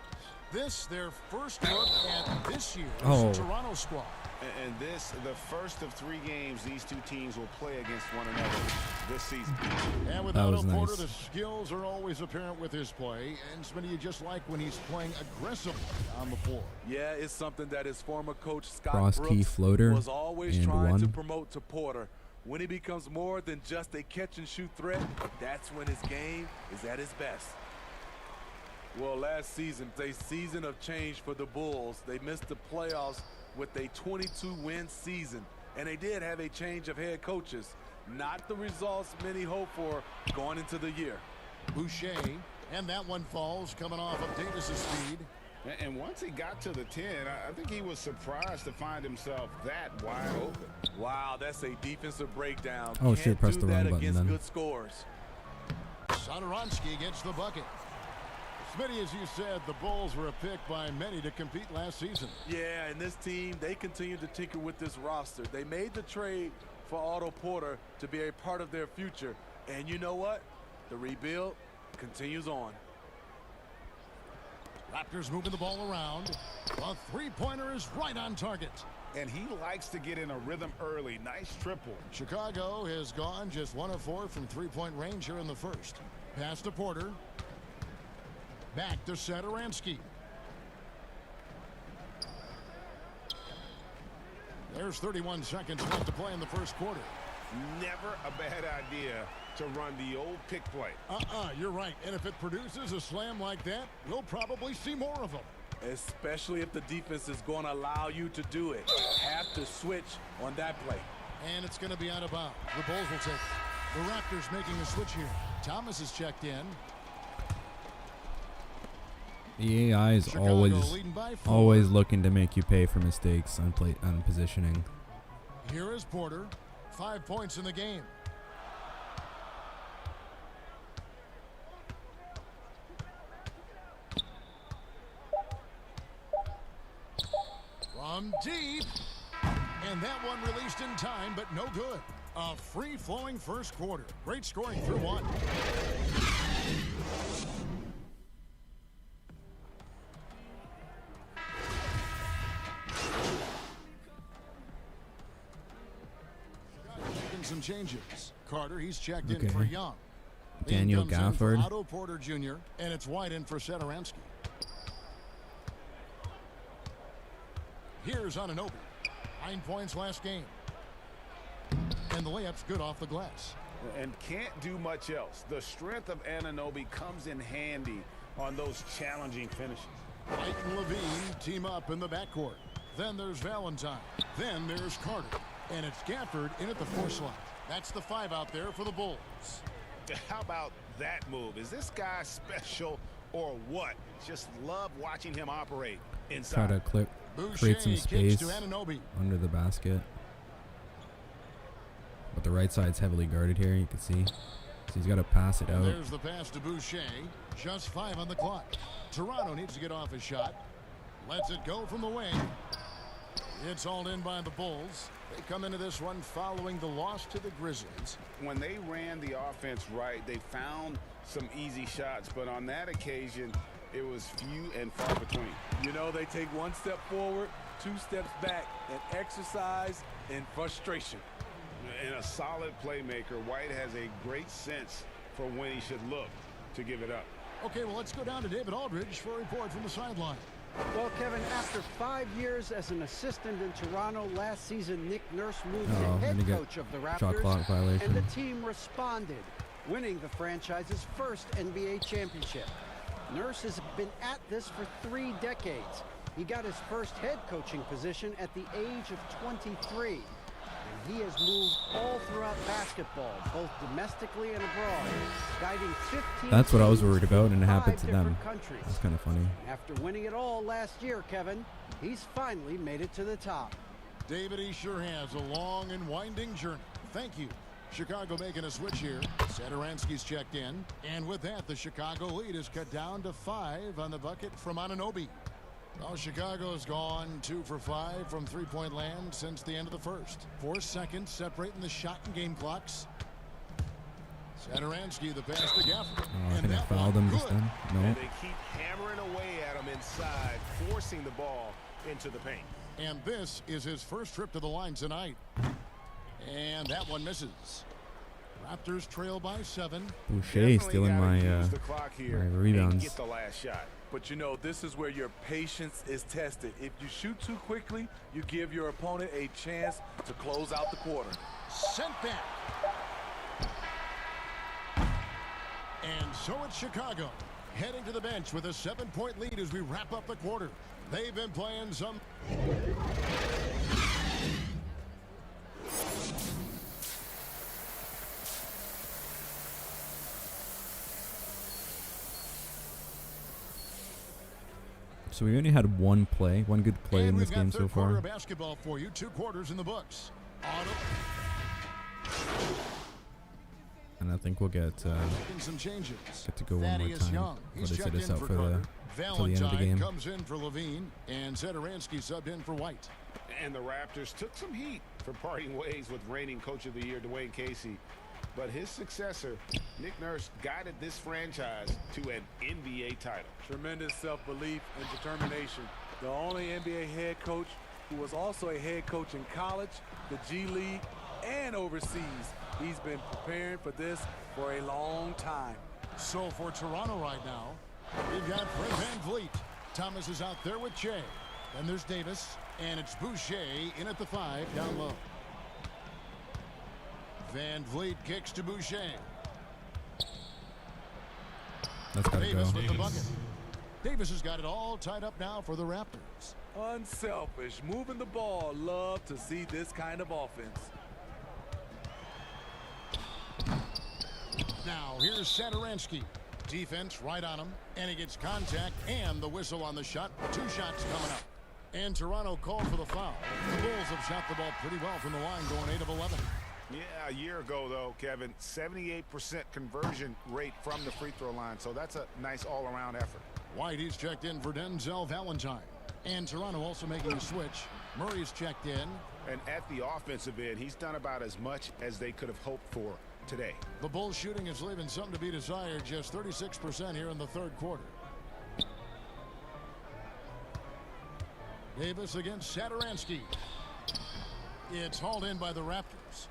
This, their first look at this year's Toronto squad. And this, the first of 3 games these two teams will play against one another this season. And with Otto Porter, the skills are always apparent with his play. And Smitty, you just like when he's playing aggressively on the floor. Yeah, it's something that his former coach Scott Cross Brooks key floater was always and trying to 1. promote to Porter. When he becomes more than just a catch-and-shoot threat, that's when his game is at his best. Well, last season, a season of change for the Bulls. They missed the playoffs with a 22-win season, and they did have a change of head coaches. Not the results many hope for going into the year. Boucher, and that one falls coming off of Davis's speed. And once he got to the 10, I think he was surprised to find himself that wide open. Wow, that's a defensive breakdown. Oh, shit, press the wrong button against then. Uh, good scores. Satoransky gets the bucket. Smitty, as you said, the Bulls were a pick by many to compete last season. Yeah, and this team, they continue to tinker with this roster. They made the trade for Otto Porter to be a part of their future. And you know what? The rebuild continues on. Raptors moving the ball around. The three-pointer is right on target. And he likes to get in a rhythm early. Nice triple. Chicago has gone just 1 of 4 from three-point range here in the first. Pass to Porter. Back to Satoransky. There's 31 seconds left to play in the first quarter. never a bad idea to run the old pick play. You're right. And if it produces a slam like that, we'll probably see more of them. Especially if the defense is going to allow you to do it. Have to switch on that play. And it's going to be out of bounds. The Bulls will take it. The Raptors making a switch here. Thomas is checked in. The AI is always looking to make you pay for mistakes on positioning. Here is Porter. 5 points in the game. From deep. And that one released in time, but no good. A free-flowing first quarter. Great scoring through one. Making some changes. Carter, he's checked in for Young. Daniel Gafford. Otto Porter Jr., and it's White in for Satoransky. Here's Anunoby. 9 points last game. And the layup's good off the glass. And can't do much else. The strength of Anunoby comes in handy on those challenging finishes. White and Levine team up in the backcourt. Then there's Valentine. Then there's Carter. And it's Gafford in at the 4 slot. That's the 5 out there for the Bulls. How about that move? Is this guy special or what? Just love watching him operate inside. Try to create some space under the basket. But the right side's heavily guarded here, you can see. So he's got to pass it out. There's the pass to Boucher. Just 5 on the clock. Toronto needs to get off his shot. Lets it go from the wing. It's hauled in by the Bulls. They come into this one following the loss to the Grizzlies. When they ran the offense right, they found some easy shots. But on that occasion, it was few and far between. You know, they take 1 step forward, 2 steps back, and exercise in frustration. And a solid playmaker, White has a great sense for when he should look to give it up. Okay, well, let's go down to David Aldridge for a report from the sideline. Well, Kevin, after 5 years as an assistant in Toronto last season, Nick Nurse moved to head coach of the Raptors, and the team responded, winning the franchise's first NBA championship. Nurse has been at this for 3 decades. He got his first head coaching position at the age of 23. And he has moved all throughout basketball, both domestically and abroad, guiding 15 That's what I was worried about, and it happened to them. Countries. That's kind of funny. After winning it all last year, Kevin, he's finally made it to the top. David, he sure has a long and winding journey. Thank you. Chicago making a switch here. Satoransky's checked in. And with that, the Chicago lead is cut down to 5 on the bucket from Anunoby. Well, Chicago's gone 2 for 5 from three-point land since the end of the first. 4 seconds separating the shot and game clocks. Satoransky, the pass to Gafford. Oh, I think I fouled him just then. No. And they keep hammering away at him inside, forcing the ball into the paint. And this is his first trip to the line tonight. And that one misses. Raptors trail by 7. Boucher stealing my rebounds. Get the last shot. But you know, this is where your patience is tested. If you shoot too quickly, you give your opponent a chance to close out the quarter. Sent back. And so it's Chicago heading to the bench with a 7-point lead as we wrap up the quarter. They've been playing some. So we only had one good play in this game so far. Quarter of basketball for you, 2 quarters in the books. And I think we'll get to go one more time. But it set us up for till the end of the game. Comes in for Levine, and Satoransky subbed in for White. And the Raptors took some heat for parting ways with reigning Coach of the Year Dwayne Casey. But his successor, Nick Nurse, guided this franchise to an NBA title. Tremendous self-belief and determination. The only NBA head coach who was also a head coach in college, the G League, and overseas. He's been preparing for this for a long time. So for Toronto right now, we've got Fred VanVleet. Thomas is out there with Che. Then there's Davis, and it's Boucher in at the 5 down low. Van Vliet kicks to Boucher. That's gotta Davis go. with the bucket. Davis has got it all tied up now for the Raptors. Unselfish, moving the ball. Love to see this kind of offense. Now here's Satoransky. Defense right on him, and he gets contact and the whistle on the shot. 2 shots coming up. And Toronto called for the foul. The Bulls have shot the ball pretty well from the line, going 8 of 11. Yeah, a year ago, though, Kevin, 78% conversion rate from the free throw line. So that's a nice all-around effort. White, he's checked in for Denzel Valentine. And Toronto also making a switch. Murray's checked in. And at the offensive end, he's done about as much as they could have hoped for today. The Bulls shooting is leaving something to be desired. Just 36% here in the third quarter. Davis against Satoransky. It's hauled in by the Raptors.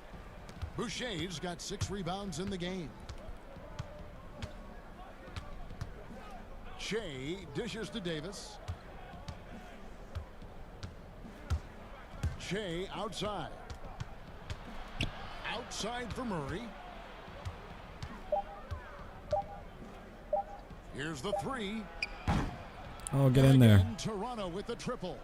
Boucher's got 6 rebounds in the game. Shea dishes to Davis. Shea outside. Outside for Murray. Here's the 3. Oh, get in there. Toronto with the triple.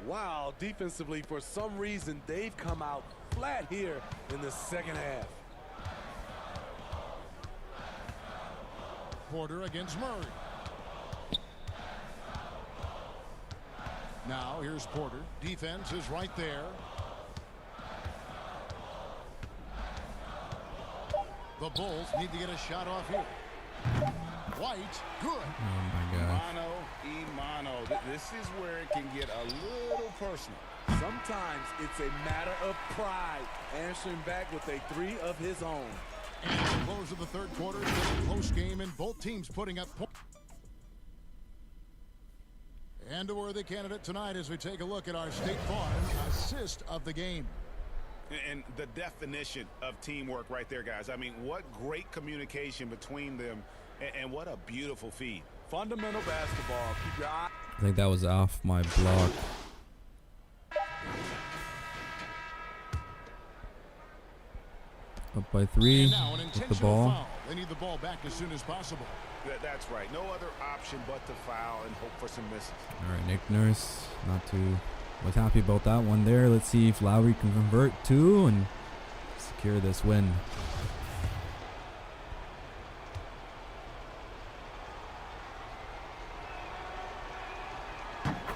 Wow, defensively, for some reason, they've come out flat here in the second half. Porter against Murray. Now here's Porter. Defense is right there. The Bulls need to get a shot off here. White, good. Oh my gosh. Mano. This is where it can get a little personal. Sometimes it's a matter of pride, answering back with a 3 of his own. And at the close of the third quarter, it's a close game, and both teams putting up points. And a worthy candidate tonight as we take a look at our State Farm assist of the game. And the definition of teamwork right there, guys. I mean, what great communication between them, and what a beautiful feed. Fundamental basketball. Keep your eye. I think that was off my block. Up by 3 And now an with the intentional ball. foul. They need the ball back as soon as possible. That's right. No other option but to foul and hope for some misses. All right, Nick Nurse, was happy about that one there. Let's see if Lowry can convert 2 and secure this win.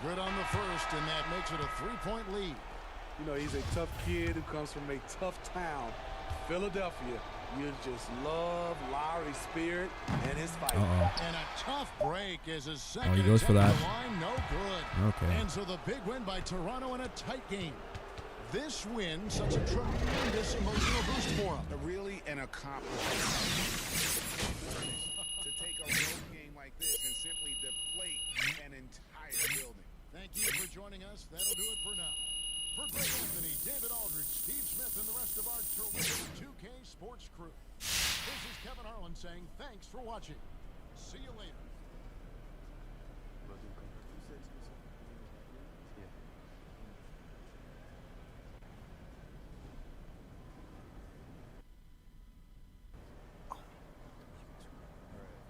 Good on the first, and that makes it a 3-point lead. You know, he's a tough kid who comes from a tough town, Philadelphia. You just love Lowry's spirit and his fight. And a tough break is his second he goes for attempt that. at the line. No good. Okay. And so the big win by Toronto in a tight game. This win, such a tremendous emotional boost for him. Really an accomplishment to take a road game like this and simply deflate an entire building. Thank you for joining us. That'll do it for now. For Greg Anthony, David Aldridge, Steve Smith, and the rest of our terrific 2K Sports crew, this is Kevin Harlan saying thanks for watching. See you later.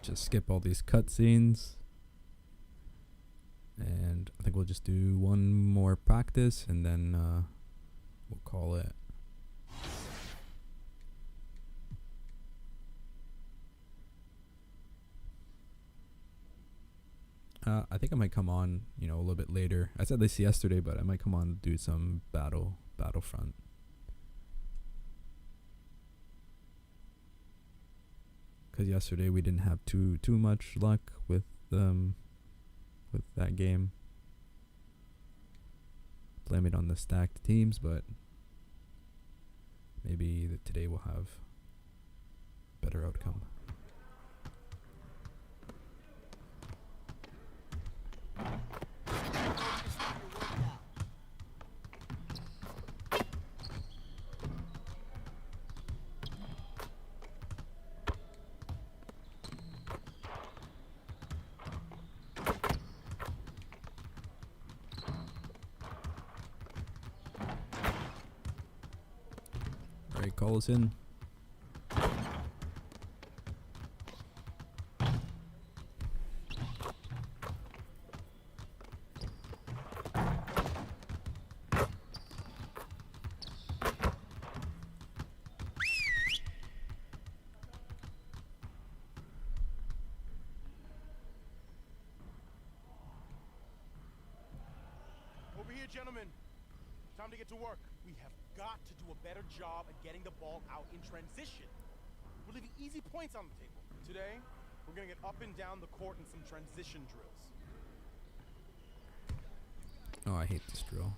Just skip all these cutscenes. And I think we'll just do one more practice and then we'll call it. I think I might come on, a little bit later. I said this yesterday, but I might come on and do some Battlefront. Because yesterday we didn't have too much luck with that game. Blame it on the stacked teams, but maybe today we'll have a better outcome. Call us in. right, gentlemen. Time to get to work. We have got to do a better job at getting the ball out in transition. We're leaving easy points on the table. Today, we're going to get up and down the court in some transition drills. Oh, I hate this drill.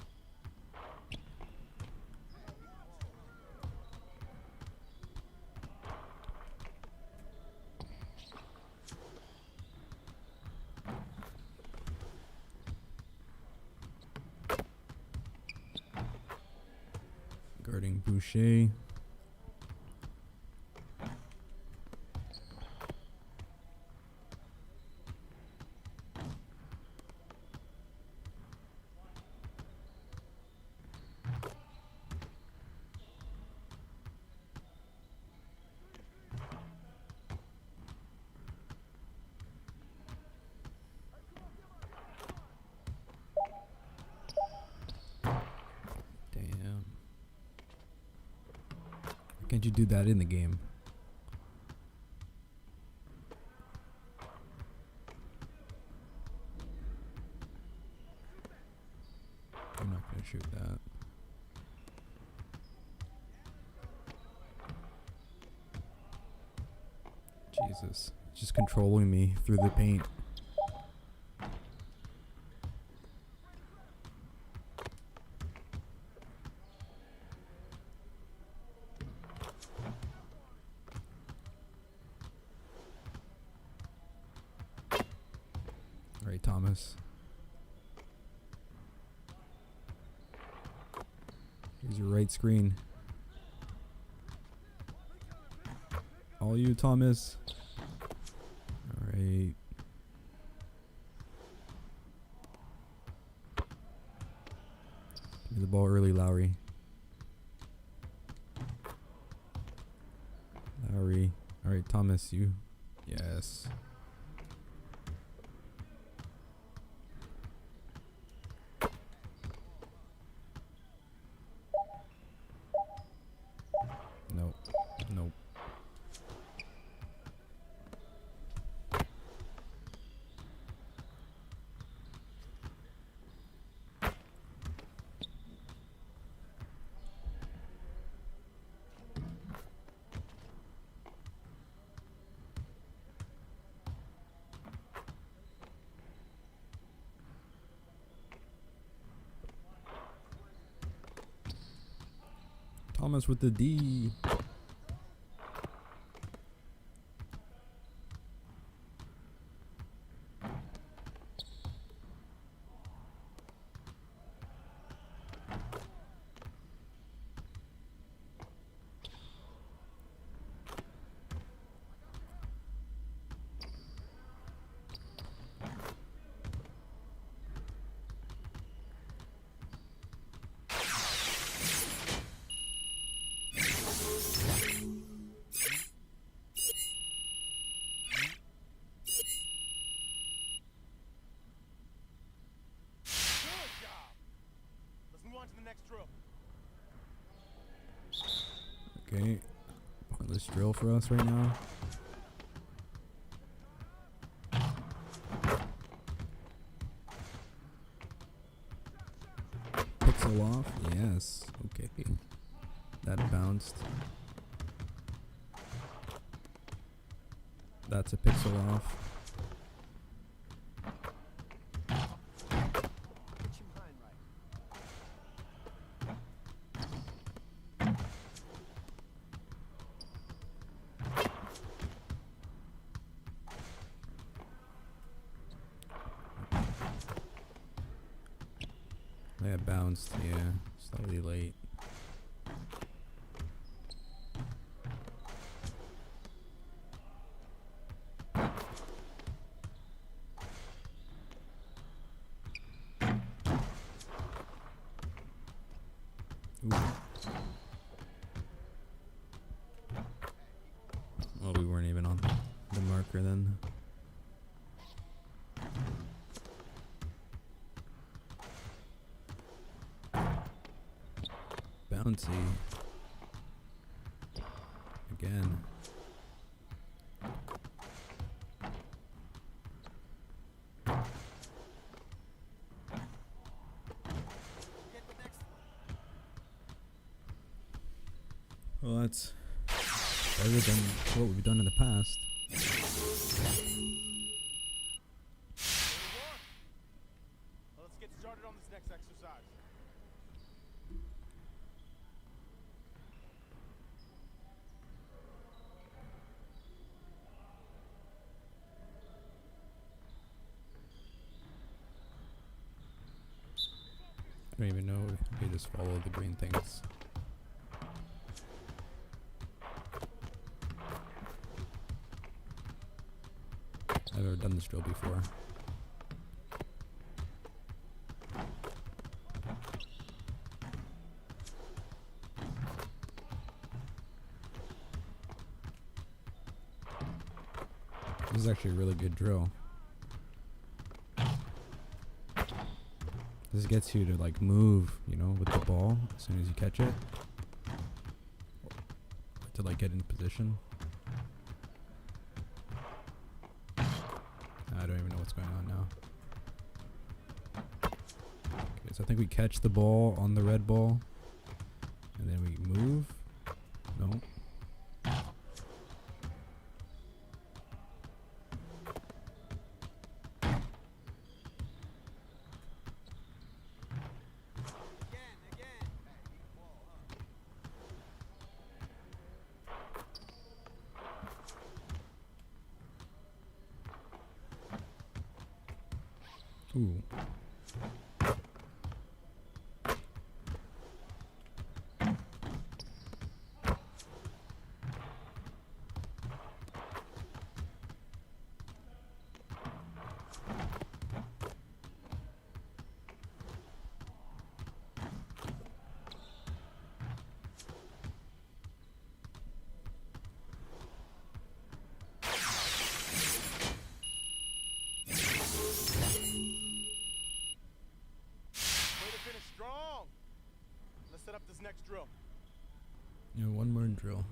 Guarding Boucher. Damn. Can't you do that in the game? I'm not gonna shoot that. Jesus. It's just controlling me through the paint. Alright, Thomas. Here's your right screen. All you, Thomas. Alright. Give me the ball early, Lowry. Lowry. Alright, Thomas, you. Yes. Nope. Nope. Thomas with the D. Okay, pointless drill for us right now. Pixel off, yes, okay. That bounced. That's a pixel off. Yeah, bounced, yeah, slightly late. Ooh. Well, we weren't even on the marker then. Bouncy. Again. Well, that's better than what we've done in the past. Let's get started on this next exercise. I don't even know. They just follow the green things. I've never done this drill before. This is actually a really good drill. This gets you to like move, you know, with the ball as soon as you catch it. To like get in position. I don't even know what's going on now. Okay, so I think we catch the ball on the red ball. And then we move. No. Ooh. Strong. Let's set up this next drill. Yeah, one more drill.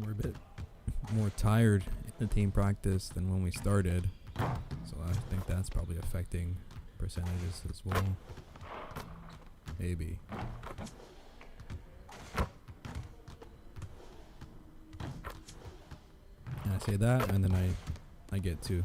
We're a bit more tired in the team practice than when we started, so I think that's probably affecting percentages as well. Maybe. And I say that, and then I get two.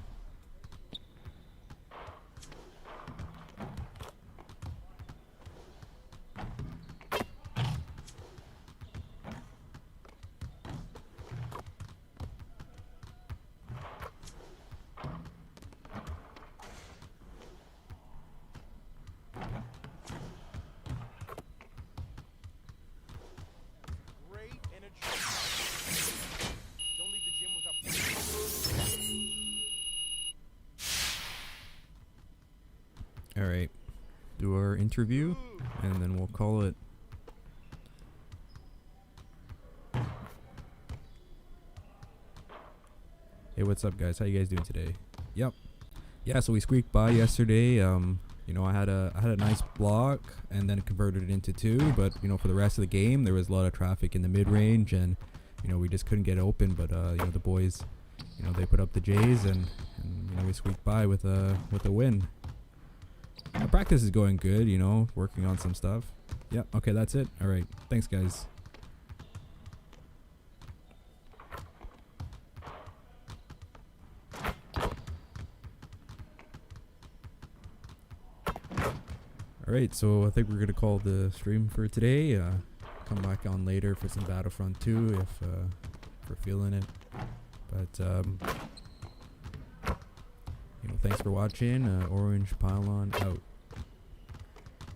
Alright, do our interview, and then we'll call it. Hey, what's up, guys? How you guys doing today? Yep. Yeah, so we squeaked by yesterday. You know, I had a nice block, and then converted it into two, but, you know, for the rest of the game, there was a lot of traffic in the mid-range, and, you know, we just couldn't get open, but, you know, the boys, you know, they put up the J's, and you know, we squeaked by with a win. Our practice is going good, you know, working on some stuff. Yep, okay, that's it. All right, thanks, guys. All Alright, so I think we're going to call the stream for today. Come back on later for some Battlefront 2 if we're feeling it. But, thanks for watching. Orange Pylon out.